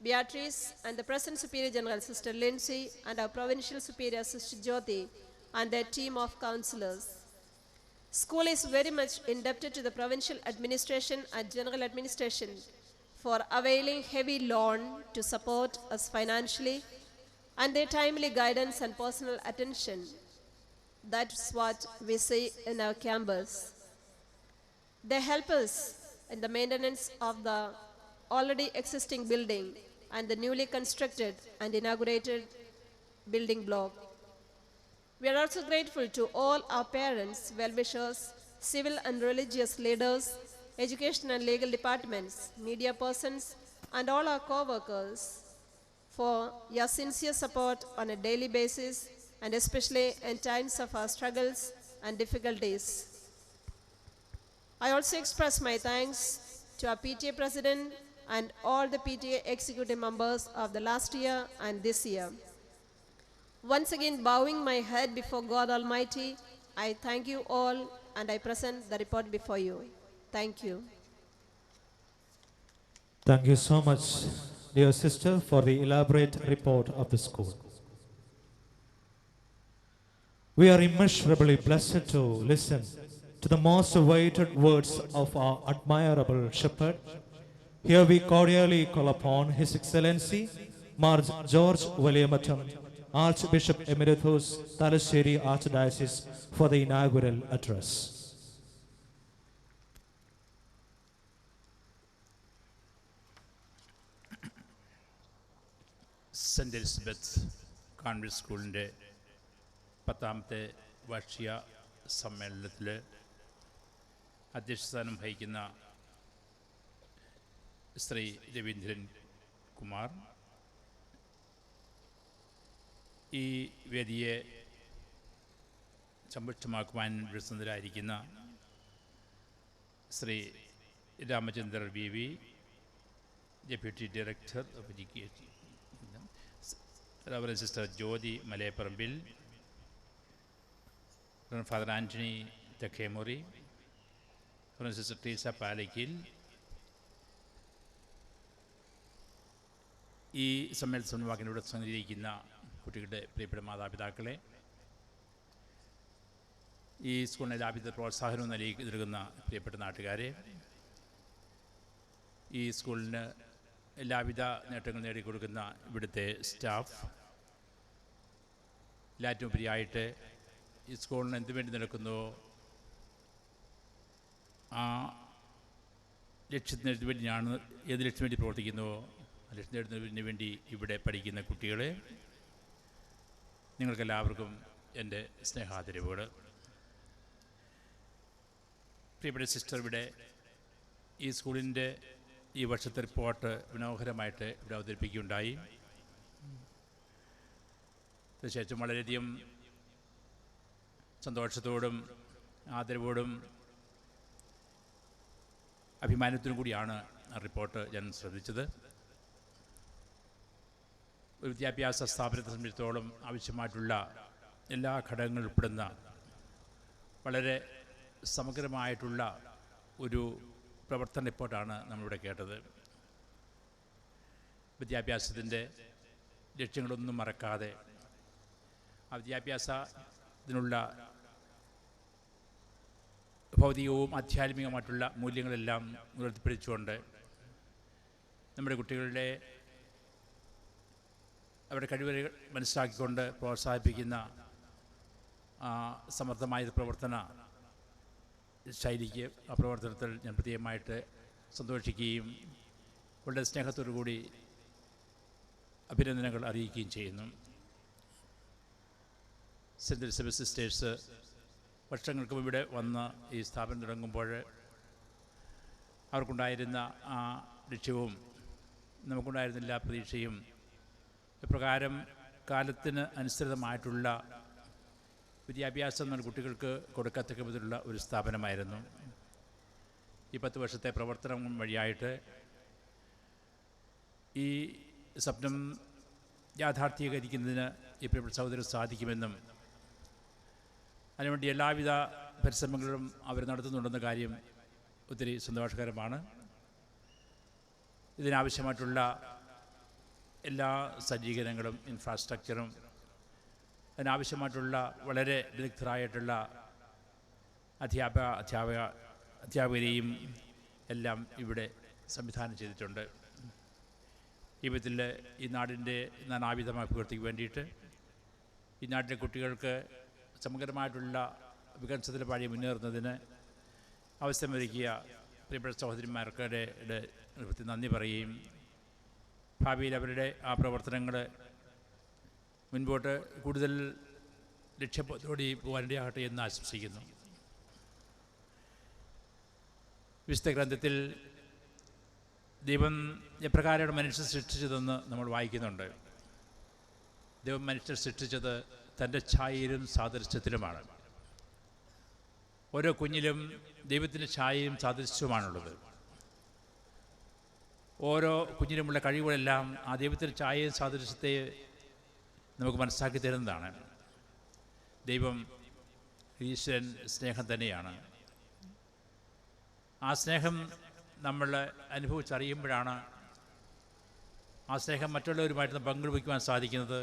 Beatrice and the present Superior General Sister Lindsay and our Provincial Superior Sister Jyoti and their team of counselors. School is very much indebted to the Provincial Administration and General Administration for availing heavy loan to support us financially and their timely guidance and personal attention. That's what we see in our campus. They help us in the maintenance of the already existing building and the newly constructed and inaugurated building block. We are also grateful to all our parents, well-wishers, civil and religious leaders, education and legal departments, media persons, and all our co-workers for your sincere support on a daily basis and especially in times of our struggles and difficulties. I also express my thanks to our PTA President and all the PTA executive members of the last year and this year. Once again, bowing my head before God Almighty, I thank you all and I present the report before you. Thank you. Thank you so much, dear sister, for the elaborate report of the school. We are immeasurably blessed to listen to the most awaited words of our admirable shepherd. Here we cordially call upon His Excellency, Mar George Valiamatam, Archbishop Emeritus, Talassery Archdiocese, for the inaugural address. Saint Elizabeth Convent സ്കൂളിൻ്റെ 10ാമത്തെ വാർഷിക സമ്മേളനത്തിൽ അധ്യക്ഷസ്ഥാനം വഹിക്കുന്ന ശ്രീ രവീന്ദ്രൻ കുമാർ, ഈ വേദിയെ സമ്പുഷ്ടമാക്കുവാൻ വിസന്നരായിരിക്കുന്ന Shri Ramachandran V, deputy director of education, sister Jyothi Malayaparambil, father Antony Thekkemury, sister Teesa Palaykkil, ഈ സമ്മേളനവാക്കിലൂടെ സഞ്ചരിക്കുന്ന കുട്ടികളുടെ പ്രിയപ്പെട്ട മാതാപിതാക്കളെ, ഈ സ്കൂളിന് എല്ലാവിധ പ്രോത്സാഹനവും നൽകുന്ന പ്രിയപ്പെട്ട നാട്ടുകാരെ, ഈ സ്കൂളിന് എല്ലാവിധ നേട്ടങ്ങൾ നേടിക്കൊടുക്കുന്ന ഇവിടുത്തെ സ്റ്റാഫ്, എല്ലാറ്റുമുപരിയായിട്ട് ഈ സ്കൂളിന് എന്തു വേണ്ടി നടക്കുന്നുവോ ആ ലക്ഷ്യത്തിന് വേണ്ടിയാണ്, ഏത് ലക്ഷ്യം വേണ്ടി പ്രവർത്തിക്കുന്നുവോ ആ ലക്ഷ്യം നേടുന്നതിന് വേണ്ടി ഇവിടെ പഠിക്കുന്ന കുട്ടികളെ, നിങ്ങൾക്കെല്ലാവർക്കും എൻ്റെ സ്നേഹാദരവുകൾ. പ്രിയപ്പെട്ട സിസ്റ്റർ ഇവിടെ ഈ സ്കൂളിൻ്റെ ഈ വർഷത്തെ റിപ്പോർട്ട് മനോഹരമായിട്ട് ഇവിടെ അവതരിപ്പിക്കുകയുണ്ടായി. തീർച്ചയായിട്ടും വളരെയധികം സന്തോഷത്തോടും ആദരവോടും അഭിമാനത്തിനും കൂടിയാണ് ആ റിപ്പോർട്ട് ഞാൻ ശ്രദ്ധിച്ചത്. ഒരു വിദ്യാഭ്യാസ സ്ഥാപനത്തെ സംബന്ധിച്ചിടത്തോളം ആവശ്യമായിട്ടുള്ള എല്ലാ ഘടകങ്ങളും ഉൾപ്പെടുന്ന വളരെ സമഗ്രമായിട്ടുള്ള ഒരു പ്രവർത്തന റിപ്പോർട്ടാണ് നമ്മളിവിടെ കേട്ടത്. വിദ്യാഭ്യാസത്തിൻ്റെ ലക്ഷ്യങ്ങളൊന്നും മറക്കാതെ ആ വിദ്യാഭ്യാസത്തിനുള്ള ഭൗതികവും ആധ്യാത്മികമായിട്ടുള്ള മൂല്യങ്ങളെല്ലാം ഉയർത്തിപ്പിടിച്ചുകൊണ്ട് നമ്മുടെ കുട്ടികളുടെ അവരുടെ കഴിവുകൾ മനസ്സിലാക്കിക്കൊണ്ട് പ്രോത്സാഹിപ്പിക്കുന്ന സമർത്ഥമായ പ്രവർത്തന ശൈലിക്ക്, ആ പ്രവർത്തനത്തിൽ ഞാൻ പ്രത്യേകമായിട്ട് സന്തോഷിക്കുകയും വളരെ സ്നേഹത്തോടു കൂടി അഭിനന്ദനങ്ങൾ അറിയിക്കുകയും ചെയ്യുന്നു. സെൻറ്റ് എലിസബത്ത് സിസ്റ്റേഴ്സ് വർഷങ്ങൾക്ക് ഇവിടെ വന്ന് ഈ സ്ഥാപനം തുടങ്ങുമ്പോൾ അവർക്കുണ്ടായിരുന്ന ആ ലക്ഷ്യവും നമുക്കുണ്ടായിരുന്ന എല്ലാ പ്രതീക്ഷയും ഇപ്രകാരം കാലത്തിന് അനുസൃതമായിട്ടുള്ള വിദ്യാഭ്യാസം നമ്മുടെ കുട്ടികൾക്ക് കൊടുക്കത്തക്ക വിധത്തിലുള്ള ഒരു സ്ഥാപനമായിരുന്നു. ഈ 10 വർഷത്തെ പ്രവർത്തനം വഴിയായിട്ട് ഈ സ്വപ്നം യാഥാർത്ഥ്യീകരിക്കുന്നതിന് ഈ പ്രിയപ്പെട്ട സഹോദരൻ സാധിക്കുമെന്നും അതിനുവേണ്ടി എല്ലാവിധ പരിശ്രമങ്ങളും അവർ നടത്തുന്നുണ്ടെന്ന കാര്യം ഒത്തിരി സന്തോഷകരമാണ്. ഇതിനാവശ്യമായിട്ടുള്ള എല്ലാ സജ്ജീകരണങ്ങളും ഇൻഫ്രാസ്ട്രക്ചറും അതിനാവശ്യമായിട്ടുള്ള വളരെ വിദഗ്ധരായിട്ടുള്ള അധ്യാപകരെയും എല്ലാം ഇവിടെ സംവിധാനം ചെയ്തിട്ടുണ്ട്. ഈ വിധത്തിൽ ഈ നാടിൻ്റെ നാനാവിധമായ അഭിവൃദ്ധിക്ക് വേണ്ടിയിട്ട് ഈ നാട്ടിലെ കുട്ടികൾക്ക് സമഗ്രമായിട്ടുള്ള വികസനത്തിൽ പാടി മുന്നേറുന്നതിന് അവസരമൊരുക്കിയ പ്രിയപ്പെട്ട സഹോദരിമാർക്കുടെ നന്ദി പറയുകയും ഭാവിയിൽ അവരുടെ ആ പ്രവർത്തനങ്ങൾ മുൻപോട്ട് കൂടുതൽ ലക്ഷ്യത്തോടെ പോകാനിടയാകട്ടെ എന്ന് ആശംസിക്കുന്നു. വിശുദ്ധ ഗ്രന്ഥത്തിൽ ദൈവം എപ്രകാരമാണ് മനുഷ്യൻ സൃഷ്ടിച്ചതെന്ന് നമ്മൾ വായിക്കുന്നുണ്ട്. ദൈവം മനുഷ്യൻ സൃഷ്ടിച്ചത് തൻ്റെ ഛായയിലും സാദൃശ്യത്തിലുമാണ്. ഓരോ കുഞ്ഞിലും ദൈവത്തിൻ്റെ ഛായയും സാദൃശ്യവുമാണുള്ളത്. ഓരോ കുഞ്ഞിലുമുള്ള കഴിവുകളെല്ലാം ആ ദൈവത്തിൻ്റെ ഛായയും സാദൃശ്യത്തെ നമുക്ക് മനസ്സിലാക്കി തരുന്നതാണ്. ദൈവം ഈശ്വരൻ സ്നേഹം തന്നെയാണ്. ആ സ്നേഹം നമ്മൾ അനുഭവിച്ചറിയുമ്പോഴാണ് ആ സ്നേഹം മറ്റുള്ളവരുമായിട്ട് പങ്കുവയ്ക്കുവാൻ സാധിക്കുന്നത്,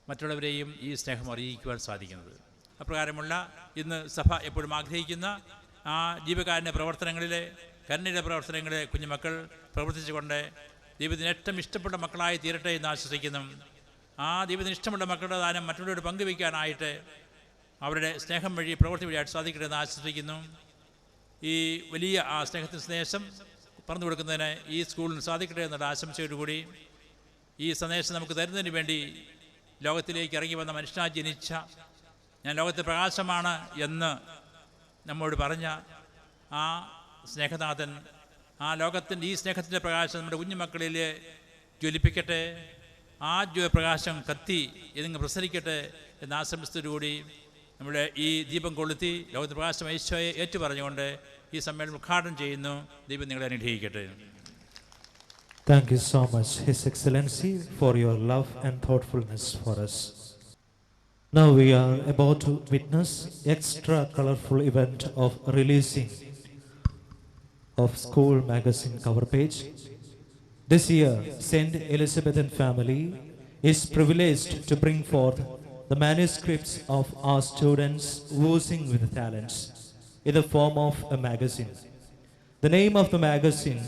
മറ്റുള്ളവരെയും ഈ സ്നേഹം അറിയിക്കുവാൻ സാധിക്കുന്നത്. അപ്രകാരമുള്ള ഇന്ന് സഭ എപ്പോഴും ആഗ്രഹിക്കുന്ന ആ ജീവകാരുണ്യ പ്രവർത്തനങ്ങളിലെ കരുണയുടെ പ്രവർത്തനങ്ങളെ കുഞ്ഞുമക്കൾ പ്രവർത്തിച്ചുകൊണ്ട് ദൈവത്തിന് ഏറ്റവും ഇഷ്ടപ്പെട്ട മക്കളായി തീരട്ടെ എന്ന് ആശ്വസിക്കുന്നു. ആ ദൈവത്തിന് ഇഷ്ടമുള്ള മക്കളുടെ ദാനം മറ്റുള്ളവരോട് പങ്കുവയ്ക്കാനായിട്ട് അവരുടെ സ്നേഹം വഴി പ്രവൃത്തി വഴിയായിട്ട് സാധിക്കട്ടെ എന്ന് ആശ്വസിക്കുന്നു. ഈ വലിയ ആ സ്നേഹത്തിന് സ്നേഹം പറഞ്ഞു കൊടുക്കുന്നതിന് ഈ സ്കൂളിന് സാധിക്കട്ടെ എന്നുള്ള ആശംസയോടുകൂടി ഈ സന്ദേശം നമുക്ക് തരുന്നതിന് വേണ്ടി ലോകത്തിലേക്ക് ഇറങ്ങി വന്ന മനുഷ്യനായി ജനിച്ച, ഞാൻ ലോകത്തെ പ്രകാശമാണ് എന്ന് നമ്മോട് പറഞ്ഞ ആ സ്നേഹനാഥൻ, ആ ലോകത്തിൻ്റെ ഈ സ്നേഹത്തിൻ്റെ പ്രകാശം നമ്മുടെ കുഞ്ഞുമക്കളിൽ ജ്വലിപ്പിക്കട്ടെ. ആ പ്രകാശം കത്തി ഇതിങ്ങ് പ്രസരിക്കട്ടെ എന്ന ആശംസയോടുകൂടി നമ്മുടെ ഈ ദീപം കൊളുത്തി ലോകത്തെ പ്രകാശം ഈശോയെ ഏറ്റുപറഞ്ഞുകൊണ്ട് ഈ സമ്മേളനം ഉദ്ഘാടനം ചെയ്യുന്നു. ദൈവം നിങ്ങളെ അനുഗ്രഹിക്കട്ടെ. Thank you so much, His Excellency, for your love and thoughtfulness for us. Now we are about to witness extra colorful event of releasing of school magazine cover page. This year, Saint Elizabethan family is privileged to bring forth the manuscripts of our students oozing with talents in the form of a magazine. The name of the magazine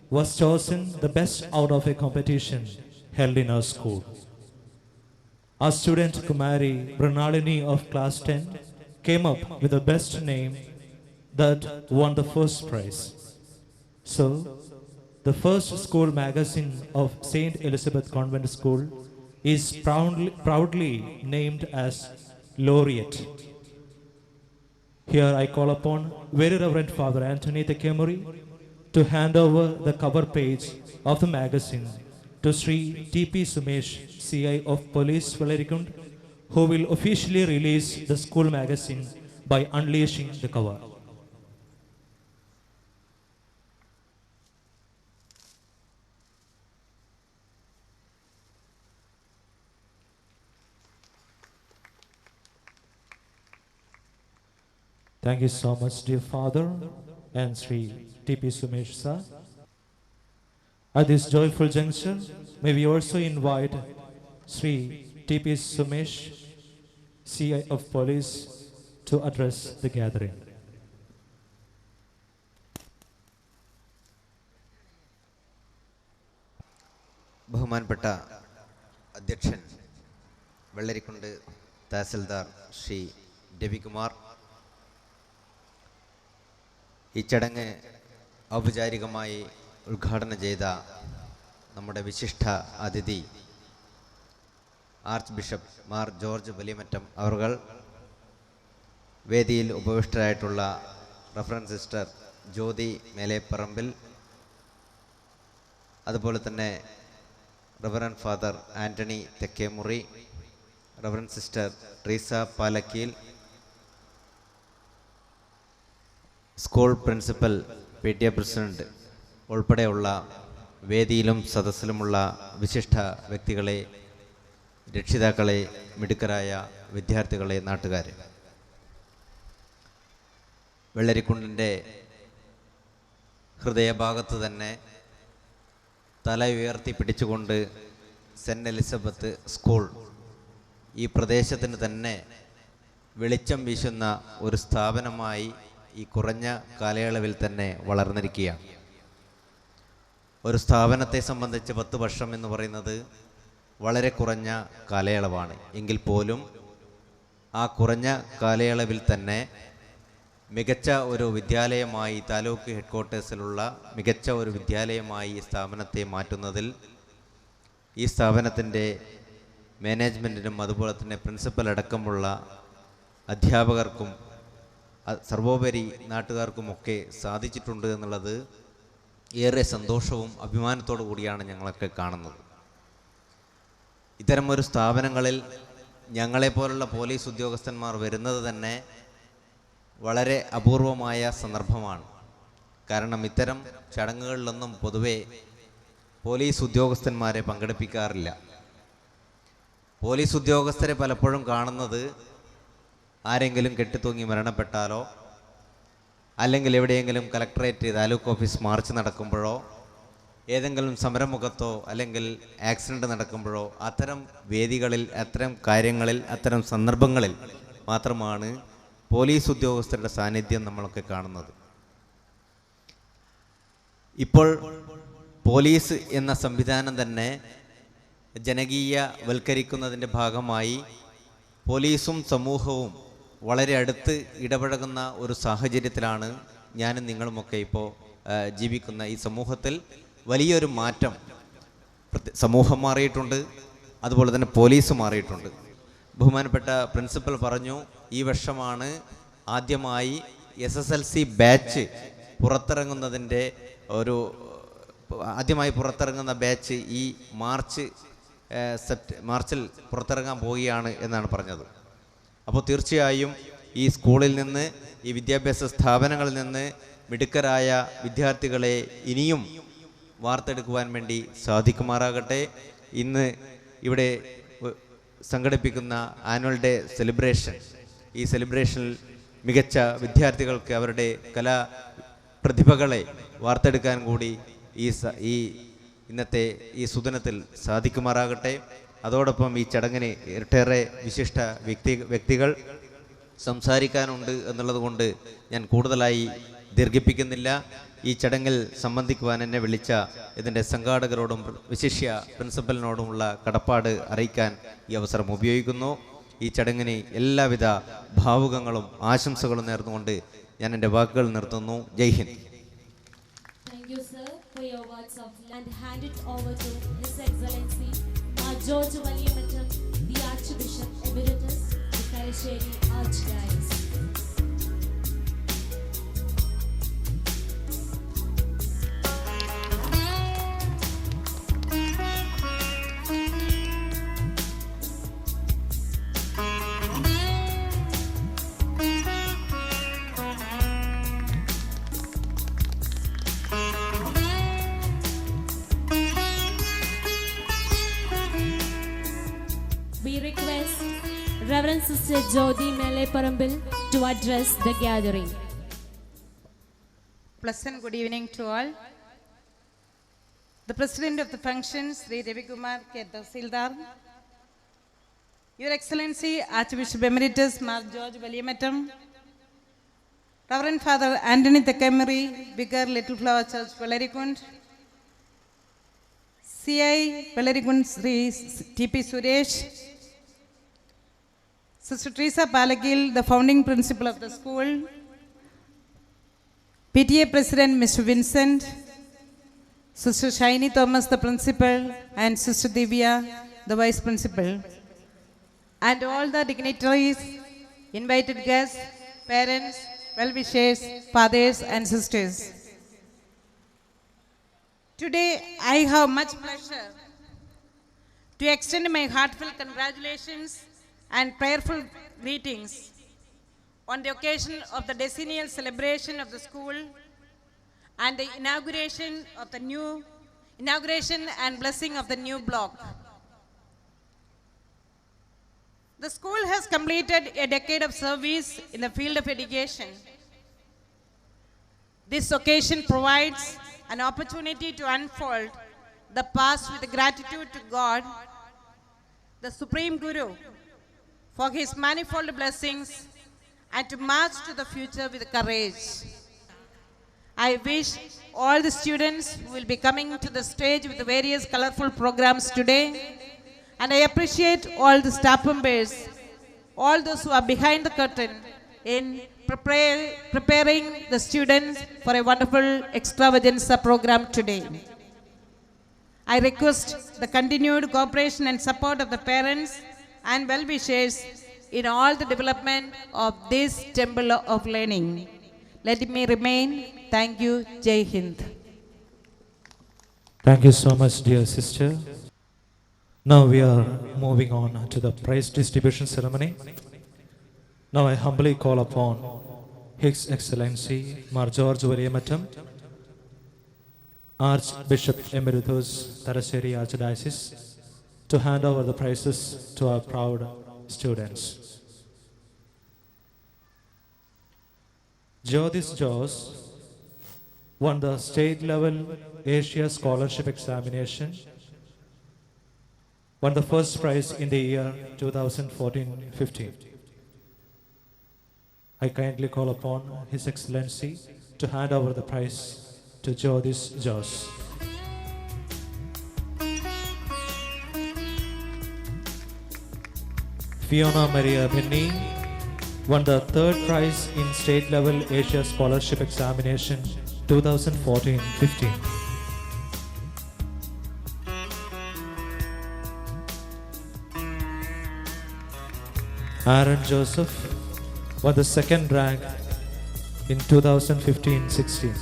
was chosen the best out of a competition held in our school. Our student Kumari Brunalini of class 10 came up with the best name that won the first prize. So, the first school magazine of St. Elizabeth Convent School is proudly named as Laureate. Here I call upon Very Reverend Father Anthony Tekemuri to hand over the cover page of the magazine to Sri T.P. Sumesh, CI of Police Velarikund, who will officially release the school magazine by unleashing the cover. Thank you so much, dear Father and Sri T.P. Sumesh sir. At this joyful juncture, may we also invite Sri T.P. Sumesh, CI of Police, to address the gathering. ബഹുമാനപ്പെട്ട അധ്യക്ഷൻ വെള്ളരിക്കുണ്ട് തഹസിൽദാർ ശ്രീ രവികുമാർ, ഈ ചടങ്ങ് ഔപചാരികമായി ഉദ്ഘാടനം ചെയ്ത നമ്മുടെ വിശിഷ്ട അതിഥി archbishop Mar George Valiyamattam അവർ, വേദിയിൽ ഉപവിഷ്ടരായിട്ടുള്ള റഫറൻസ് സിസ്റ്റർ ജ്യോതി മേലേപ്പറമ്പിൽ, അതുപോലെ തന്നെ reverend father Antony Thekkemury, reverend sister Treesa Palakkeel, school principal PTA president ഉൾപ്പെടെയുള്ള വേദിയിലും സദസ്സിലുമുള്ള വിശിഷ്ട വ്യക്തികളെ, രക്ഷിതാക്കളെ, മിടുക്കരായ വിദ്യാർത്ഥികളെ, നാട്ടുകാരെ, വെള്ളരിക്കുണ്ടിൻ്റെ ഹൃദയഭാഗത്ത് തന്നെ തല ഉയർത്തി പിടിച്ചുകൊണ്ട് സെൻറ്റ് എലിസബത്ത് സ്കൂൾ ഈ പ്രദേശത്തിന് തന്നെ വെളിച്ചം വീശുന്ന ഒരു സ്ഥാപനമായി ഈ കുറഞ്ഞ കാലയളവിൽ തന്നെ വളർന്നിരിക്കുകയാണ്. ഒരു സ്ഥാപനത്തെ സംബന്ധിച്ച് 10 വർഷം എന്ന് പറയുന്നത് വളരെ കുറഞ്ഞ കാലയളവാണ്. എങ്കിൽ പോലും ആ കുറഞ്ഞ കാലയളവിൽ തന്നെ മികച്ച ഒരു വിദ്യാലയമായി, താലൂക്ക് ഹെഡ്ക്വാർട്ടേഴ്സിലുള്ള മികച്ച ഒരു വിദ്യാലയമായി ഈ സ്ഥാപനത്തെ മാറ്റുന്നതിൽ ഈ സ്ഥാപനത്തിൻ്റെ മാനേജ്മെൻറ്റിനും അതുപോലെ തന്നെ പ്രിൻസിപ്പൽ അടക്കമുള്ള അധ്യാപകർക്കും സർവോപരി നാട്ടുകാർക്കുമൊക്കെ സാധിച്ചിട്ടുണ്ട് എന്നുള്ളത് ഏറെ സന്തോഷവും അഭിമാനത്തോടു കൂടിയാണ് ഞങ്ങളൊക്കെ കാണുന്നത്. ഇത്തരമൊരു സ്ഥാപനങ്ങളിൽ ഞങ്ങളെപ്പോലുള്ള പോലീസ് ഉദ്യോഗസ്ഥന്മാർ വരുന്നത് തന്നെ വളരെ അപൂർവമായ സന്ദർഭമാണ്. കാരണം ഇത്തരം ചടങ്ങുകളിലൊന്നും പൊതുവെ പോലീസ് ഉദ്യോഗസ്ഥന്മാരെ പങ്കെടുപ്പിക്കാറില്ല. പോലീസ് ഉദ്യോഗസ്ഥരെ പലപ്പോഴും കാണുന്നത് ആരെങ്കിലും കെട്ടിത്തൂങ്ങി മരണപ്പെട്ടാലോ, അല്ലെങ്കിൽ എവിടെയെങ്കിലും കലക്ടറേറ്റ്, താലൂക്ക് ഓഫീസ് മാർച്ച് നടക്കുമ്പോഴോ, ഏതെങ്കിലും സമരമുഖത്തോ അല്ലെങ്കിൽ ആക്സിഡൻറ്റ് നടക്കുമ്പോഴോ അത്തരം വേദികളിൽ, അത്തരം കാര്യങ്ങളിൽ, അത്തരം സന്ദർഭങ്ങളിൽ മാത്രമാണ് പോലീസ് ഉദ്യോഗസ്ഥരുടെ സാന്നിധ്യം നമ്മളൊക്കെ കാണുന്നത്. ഇപ്പോൾ പോലീസ് എന്ന സംവിധാനം തന്നെ ജനകീയവൽക്കരിക്കുന്നതിൻ്റെ ഭാഗമായി പോലീസും സമൂഹവും വളരെ അടുത്ത് ഇടപഴകുന്ന ഒരു സാഹചര്യത്തിലാണ് ഞാനും നിങ്ങളുമൊക്കെ ഇപ്പോൾ ജീവിക്കുന്ന ഈ സമൂഹത്തിൽ വലിയൊരു മാറ്റം സമൂഹം മാറിയിട്ടുണ്ട്, അതുപോലെ തന്നെ പോലീസ് മാറിയിട്ടുണ്ട്. ബഹുമാനപ്പെട്ട പ്രിൻസിപ്പൽ പറഞ്ഞു, ഈ വർഷമാണ് ആദ്യമായി SSLC ബാച്ച് പുറത്തിറങ്ങുന്നതിൻ്റെ ആദ്യമായി പുറത്തിറങ്ങുന്ന ബാച്ച് ഈ മാർച്ചിൽ പുറത്തിറങ്ങാൻ പോവുകയാണ് എന്നാണ് പറഞ്ഞത്. അപ്പോൾ തീർച്ചയായും ഈ സ്കൂളിൽ നിന്ന്, ഈ വിദ്യാഭ്യാസ സ്ഥാപനങ്ങളിൽ നിന്ന് മിടുക്കരായ വിദ്യാർത്ഥികളെ ഇനിയും വാർത്തെടുക്കുവാൻ വേണ്ടി സാധിക്കുമാറാകട്ടെ. ഇന്ന് ഇവിടെ സംഘടിപ്പിക്കുന്ന ആനുവൽ ഡേ സെലിബ്രേഷൻ, ഈ സെലിബ്രേഷനിൽ മികച്ച വിദ്യാർത്ഥികൾക്ക് അവരുടെ കലാ പ്രതിഭകളെ വാർത്തെടുക്കാൻ കൂടി ഈ ഇന്നത്തെ ഈ സുദിനത്തിൽ സാധിക്കുമാറാകട്ടെ. അതോടൊപ്പം ഈ ചടങ്ങിന് ഒട്ടേറെ വിശിഷ്ട വ്യക്തികൾ സംസാരിക്കാനുണ്ട് എന്നുള്ളത് കൊണ്ട് ഞാൻ കൂടുതലായി ദീർഘിപ്പിക്കുന്നില്ല. ഈ ചടങ്ങിൽ സംബന്ധിക്കുവാൻ എന്നെ വിളിച്ച ഇതിൻ്റെ സംഘാടകരോടും വിശിഷ്യ പ്രിൻസിപ്പലിനോടുമുള്ള കടപ്പാട് അറിയിക്കാൻ ഈ അവസരം ഉപയോഗിക്കുന്നു. ഈ ചടങ്ങിന് എല്ലാവിധ ഭാവുകങ്ങളും ആശംസകളും നേർന്നുകൊണ്ട് ഞാൻ എൻ്റെ വാക്കുകൾ നിർത്തുന്നു. ജയ് Hind. Thank you, sir, for your words of and hand it over to His Excellency George Valiyamattam, the Archbishop Emeritus, the Thalassery Archdiocese. We request Reverend Sister Jyoti Meleparambil to address the gathering. Pleasant good evening to all. The President of the function, Sri Revikumar K. Tahsildar, Your Excellency Archbishop Emeritus Mar George Valiyamattam, Reverend Father Anthony Thekamari, Vicar Little Flower Church, Velarikund, CI Velarikund Sri T.P. Suresh, Sister Teresa Palagil, the founding principal of the school, PTA President Mr. Vincent, Sister Shiny Thomas, the principal, and Sister Divya, the vice principal, and all the dignitaries, invited guests, parents, well-wishers, fathers and sisters. Today, I have much pleasure to extend my heartfelt congratulations and prayerful greetings on the occasion of the decennial celebration of the school and the inauguration and blessing of the new block. The school has completed a decade of service in the field of education. This occasion provides an opportunity to unfold the past with gratitude to God, the Supreme Guru, for his manifold blessings, and to march to the future with courage. I wish all the students who will be coming to the stage with the various colorful programs today, and I appreciate all the staff members, all those who are behind the curtain in preparing the students for a wonderful extravaganza program today. I request the continued cooperation and support of the parents and well-wishers in all the development of this temple of learning. Let me remain. Thank you. Jai Hind. Thank you so much, dear sister. Now we are moving on to the prize distribution ceremony. Now I humbly call upon His Excellency Mar George Valiyamattam, Archbishop Emeritus, Thalassery Archdiocese, to hand over the prizes to our proud students. Jyotis Jos won the state level Asia Scholarship Examination, won the first prize in the year 2014-15. I kindly call upon His Excellency to hand over the prize to Jyotis Jos. Fiona Maria Benny won the third prize in state level Asia Scholarship Examination 2014-15. Aaron Joseph won the second rank in 2015-16.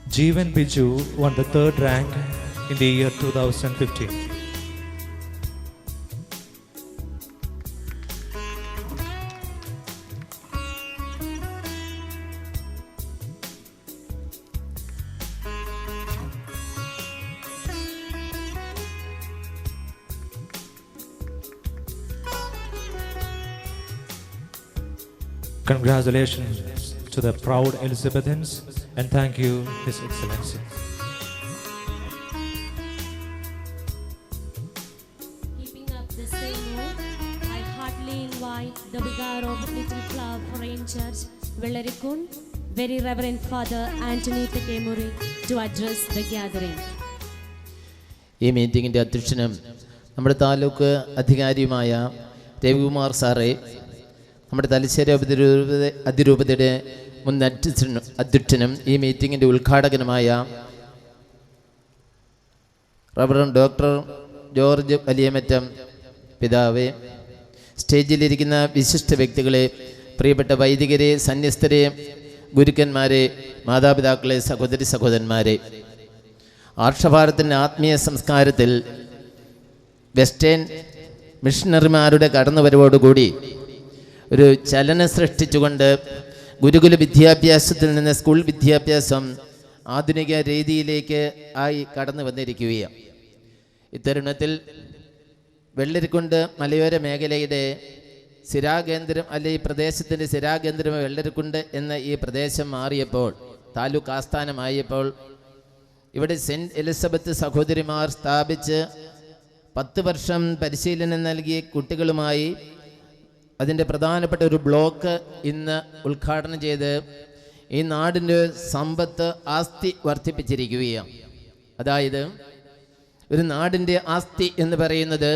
Jeevan Biju won the third rank in the year 2015. Congratulations to the proud Elizabethans and thank you, His Excellency. Keeping up the same mood, I heartily invite the vicar of Little Flower Foreign Church, Vellarikund, Very Reverend Father Anthony Takemuri, to address the gathering. ഈ മീറ്റിങ്ങിൻ്റെ അധ്യക്ഷനും നമ്മുടെ താലൂക്ക് അധികാരിയുമായ രവികുമാർ സാറേ, നമ്മുടെ തലശ്ശേരി അതിരൂപതയുടെ മുൻ അധ്യക്ഷനും ഈ മീറ്റിങ്ങിൻ്റെ ഉദ്ഘാടകനുമായ reverend doctor George Valiyamattam പിതാവേ, സ്റ്റേജിലിരിക്കുന്ന വിശിഷ്ട വ്യക്തികളെ, പ്രിയപ്പെട്ട വൈദികരെ, സന്യസ്തരെ, ഗുരുക്കന്മാരെ, മാതാപിതാക്കളെ, സഹോദരി സഹോദരന്മാരെ, ആർഷഭാരത്തിൻ്റെ ആത്മീയ സംസ്കാരത്തിൽ വെസ്റ്റേൺ മിഷണറിമാരുടെ കടന്നുവരവോടുകൂടി ഒരു ചലനം സൃഷ്ടിച്ചുകൊണ്ട് ഗുരുകുല വിദ്യാഭ്യാസത്തിൽ നിന്ന് സ്കൂൾ വിദ്യാഭ്യാസം ആധുനിക രീതിയിലേക്ക് ആയി കടന്നു വന്നിരിക്കുകയാണ്. ഇത്തരുണത്തിൽ വെള്ളരിക്കുണ്ട് മലയോര മേഖലയുടെ സ്ഥിരാകേന്ദ്രം, അല്ലെ ഈ പ്രദേശത്തിൻ്റെ സ്ഥിരാകേന്ദ്രം വെള്ളരിക്കുണ്ട് എന്ന ഈ പ്രദേശം മാറിയപ്പോൾ, താലൂക്ക് ആസ്ഥാനമായപ്പോൾ, ഇവിടെ സെൻറ്റ് എലിസബത്ത് സഹോദരിമാർ സ്ഥാപിച്ച് 10 വർഷം പരിശീലനം നൽകിയ കുട്ടികളുമായി അതിൻ്റെ പ്രധാനപ്പെട്ട ഒരു ബ്ലോക്ക് ഇന്ന് ഉദ്ഘാടനം ചെയ്ത് ഈ നാടിൻ്റെ സമ്പത്ത് ആസ്തി വർദ്ധിപ്പിച്ചിരിക്കുകയാണ്. അതായത് ഒരു നാടിൻ്റെ ആസ്തി എന്ന് പറയുന്നത്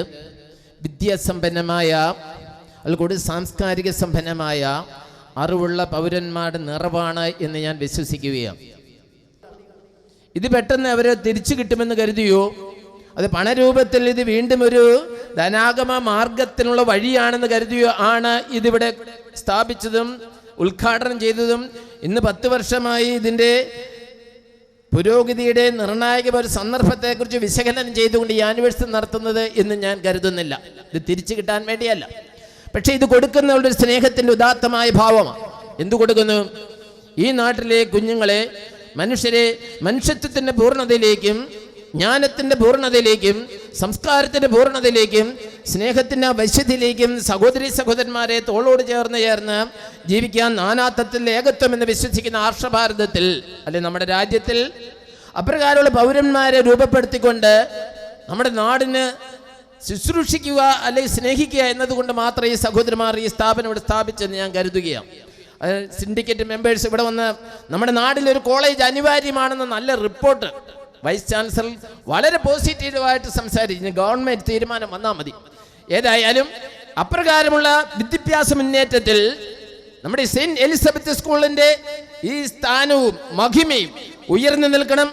വിദ്യാസമ്പന്നമായ, അതുകൂടി സാംസ്കാരിക സമ്പന്നമായ അറിവുള്ള പൗരന്മാരുടെ നിറവാണ് എന്ന് ഞാൻ വിശ്വസിക്കുകയാണ്. ഇത് പെട്ടെന്ന് അവർ തിരിച്ചു കിട്ടുമെന്ന് കരുതിയോ, അത് പണരൂപത്തിൽ ഇത് വീണ്ടും ഒരു ധനാഗമ മാർഗത്തിനുള്ള വഴിയാണെന്ന് കരുതിയോ ആണ് ഇതിവിടെ സ്ഥാപിച്ചതും ഉദ്ഘാടനം ചെയ്തതും ഇന്ന് 10 വർഷമായി ഇതിൻ്റെ പുരോഗതിയുടെ നിർണായക ഒരു സന്ദർഭത്തെക്കുറിച്ച് വിശകലനം ചെയ്തുകൊണ്ട് ഈ ആനിവേഴ്സറി നടത്തുന്നത് എന്ന് ഞാൻ കരുതുന്നില്ല. ഇത് തിരിച്ചു കിട്ടാൻ വേണ്ടിയല്ല, പക്ഷേ ഇത് കൊടുക്കുന്ന ഒരു സ്നേഹത്തിൻ്റെ ഉദാത്തമായ ഭാവമാണ്. എന്തു കൊടുക്കുന്നു? ഈ നാട്ടിലെ കുഞ്ഞുങ്ങളെ, മനുഷ്യരെ മനുഷ്യത്വത്തിൻ്റെ പൂർണ്ണതയിലേക്കും ജ്ഞാനത്തിൻ്റെ പൂർണ്ണതയിലേക്കും സംസ്കാരത്തിൻ്റെ പൂർണ്ണതയിലേക്കും സ്നേഹത്തിൻ്റെ വശ്യതയിലേക്കും സഹോദരി സഹോദരന്മാരെ തോളോട് ചേർന്ന് ജീവിക്കാൻ നാനാത്വത്തിൽ ഏകത്വം എന്ന് വിശ്വസിക്കുന്ന ആർഷഭാരതത്തിൽ, അല്ലെ നമ്മുടെ രാജ്യത്തിൽ അപ്രകാരമുള്ള പൗരന്മാരെ രൂപപ്പെടുത്തിക്കൊണ്ട് നമ്മുടെ നാടിന് ശുശ്രൂഷിക്കുക, അല്ലെങ്കിൽ സ്നേഹിക്കുക എന്നതുകൊണ്ട് മാത്രം ഈ സഹോദരന്മാർ ഈ സ്ഥാപനം ഇവിടെ സ്ഥാപിച്ചെന്ന് ഞാൻ കരുതുകയാണ്. സിൻഡിക്കേറ്റ് മെമ്പേഴ്സ് ഇവിടെ വന്ന് നമ്മുടെ നാട്ടിലൊരു കോളേജ് അനിവാര്യമാണെന്ന നല്ല റിപ്പോർട്ട് വൈസ് ചാൻസലർ വളരെ പോസിറ്റീവായിട്ട് സംസാരിച്ചു. ഗവൺമെൻറ് തീരുമാനം വന്നാൽ മതി. ഏതായാലും അപ്രകാരമുള്ള വിദ്യാഭ്യാസ മുന്നേറ്റത്തിൽ നമ്മുടെ സെയിൻറ്റ് എലിസബത്ത് സ്കൂളിൻ്റെ ഈ സ്ഥാനവും മഹിമയും ഉയർന്നു നിൽക്കണം.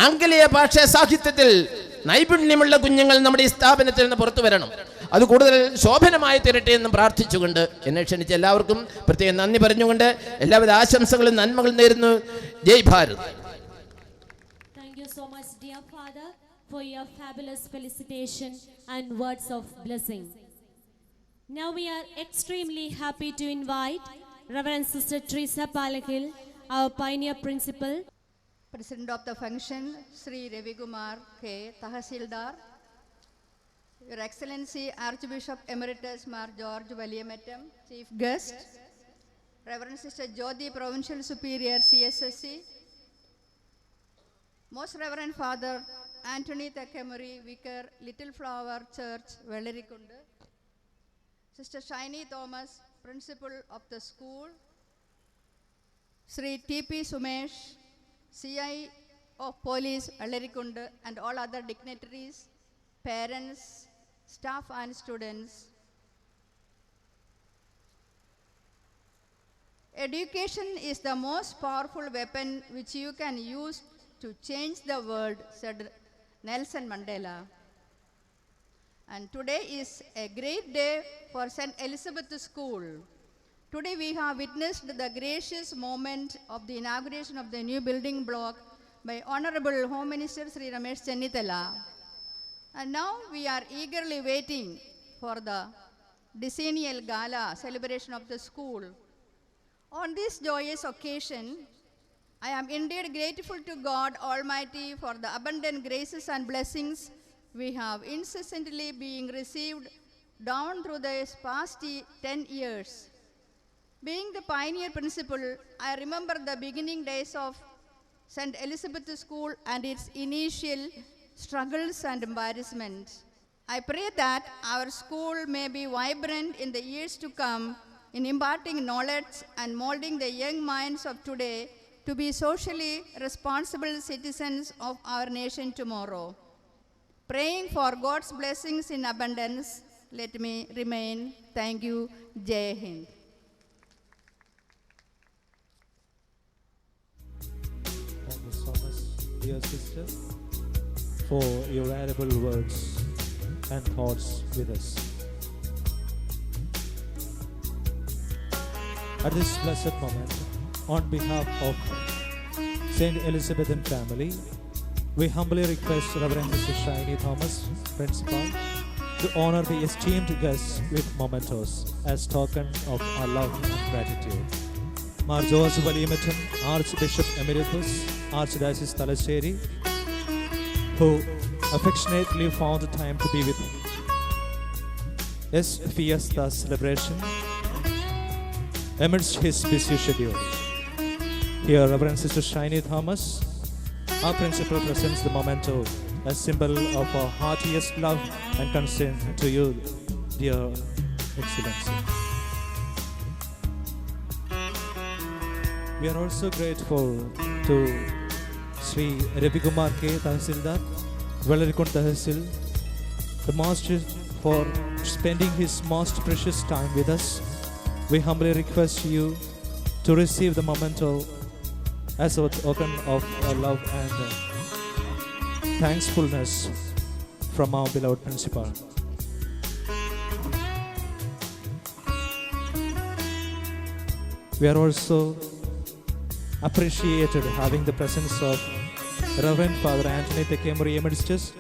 ആംഗലേയ ഭാഷാ സാഹിത്യത്തിൽ നൈപുണ്യമുള്ള കുഞ്ഞുങ്ങൾ നമ്മുടെ ഈ സ്ഥാപനത്തിൽ നിന്ന് പുറത്തു വരണം. അത് കൂടുതൽ ശോഭനമായി തീരട്ടെ എന്നും പ്രാർത്ഥിച്ചുകൊണ്ട് എന്നെ ക്ഷണിച്ച എല്ലാവർക്കും പ്രത്യേകം നന്ദി പറഞ്ഞുകൊണ്ട് എല്ലാവിധ ആശംസകളും നന്മകളും നേരുന്നു. ജയ് Bharat. Thank you so much, dear Father, for your fabulous felicitation and words of blessing. Now we are extremely happy to invite Reverend Sister Teresa Palakil, our pioneer principal, President of the function, Sri Revikumar K. Tahsildar, Your Excellency Archbishop Emeritus Mar George Valiyamettam, Chief Guest, Reverend Sister Jyoti, Provincial Superior CSSC, Most Reverend Father Anthony Takemuri, Vicar, Little Flower Church, Vellarikund, Sister Shiny Thomas, Principal of the school, Sri T.P. Sumesh, CI of Police, Vellarikund, and all other dignitaries, parents, staff and students. Education is the most powerful weapon which you can use to change the world, said Nelson Mandela. And today is a great day for St. Elizabeth School. Today we have witnessed the gracious moment of the inauguration of the new building block by Honorable Home Minister Sri Ramesh Chennithala. And now we are eagerly waiting for the decennial gala celebration of the school. On this joyous occasion, I am indeed grateful to God Almighty for the abundant graces and blessings we have incessantly being received down through the past 10 years. Being the pioneer principal, I remember the beginning days of St. Elizabeth School and its initial struggles and embarrassments. I pray that our school may be vibrant in the years to come in imparting knowledge and molding the young minds of today to be socially responsible citizens of our nation tomorrow. Praying for God's blessings in abundance, let me remain. Thank you. Jai Hind. Thank you so much, dear sister, for your valuable words and thoughts with us. At this blessed moment, on behalf of St. Elizabethan family, we humbly request Reverend Mr. Shiny Thomas, Principal, to honor the esteemed guests with mementos as token of our love and gratitude. Mar George Valiyamattam, Archbishop Emeritus, Archdiocese Thalassery, who affectionately found time to be with his fiesta celebration amidst his busy schedule. Here, Reverend Sister Shiny Thomas, our principal, presents the memento, a symbol of our heartiest love and concern to you, dear Excellency. We are also grateful to Sri Ravi Kumar K. Tahsildar, Velarikund Tahsil, the master, for spending his most precious time with us. We humbly request you to receive the memento as a token of our love and thankfulness from our beloved principal. We are also appreciated having the presence of Reverend Father Anthony Tekemuri amidst us.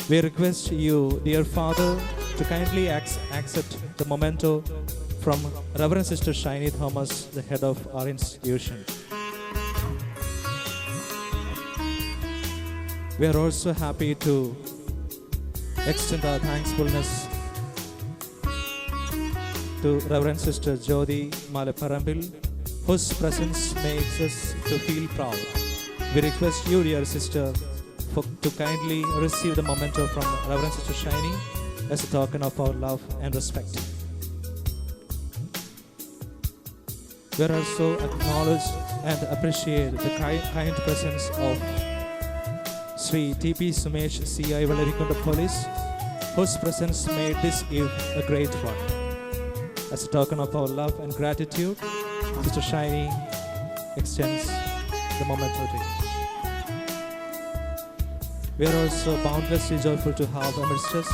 We request you, dear Father, to kindly accept the memento from Reverend Sister Shiny Thomas, the head of our institution. We are also happy to extend our thankfulness to Reverend Sister Jyoti Malaparambil, whose presence makes us to feel proud. We request you, dear sister, to kindly receive the memento from Reverend Sister Shiny as a token of our love and respect. We are also acknowledged and appreciate the kind presence of Sri T.P. Sumesh C.I. Velarikund Police, whose presence made this eve a great one. As a token of our love and gratitude, Sister Shiny extends the memento to you. We are also boundlessly joyful to have amidst us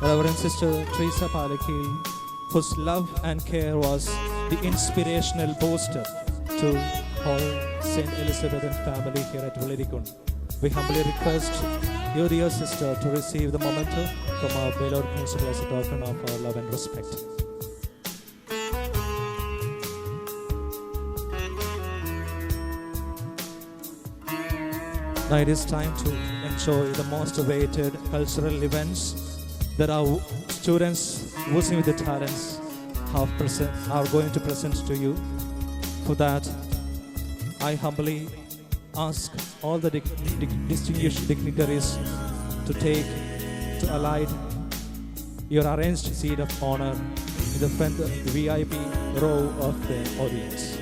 Reverend Sister Teresa Palakil, whose love and care was the inspirational booster to whole St. Elizabethan family here at Velarikund. We humbly request you, dear sister, to receive the memento from our beloved principal as a token of our love and respect. Now it is time to enjoy the most awaited cultural events that our students oozing with the talents are going to present to you. For that, I humbly ask all the distinguished dignitaries to alight your arranged seat of honor in the front VIP row of the audience.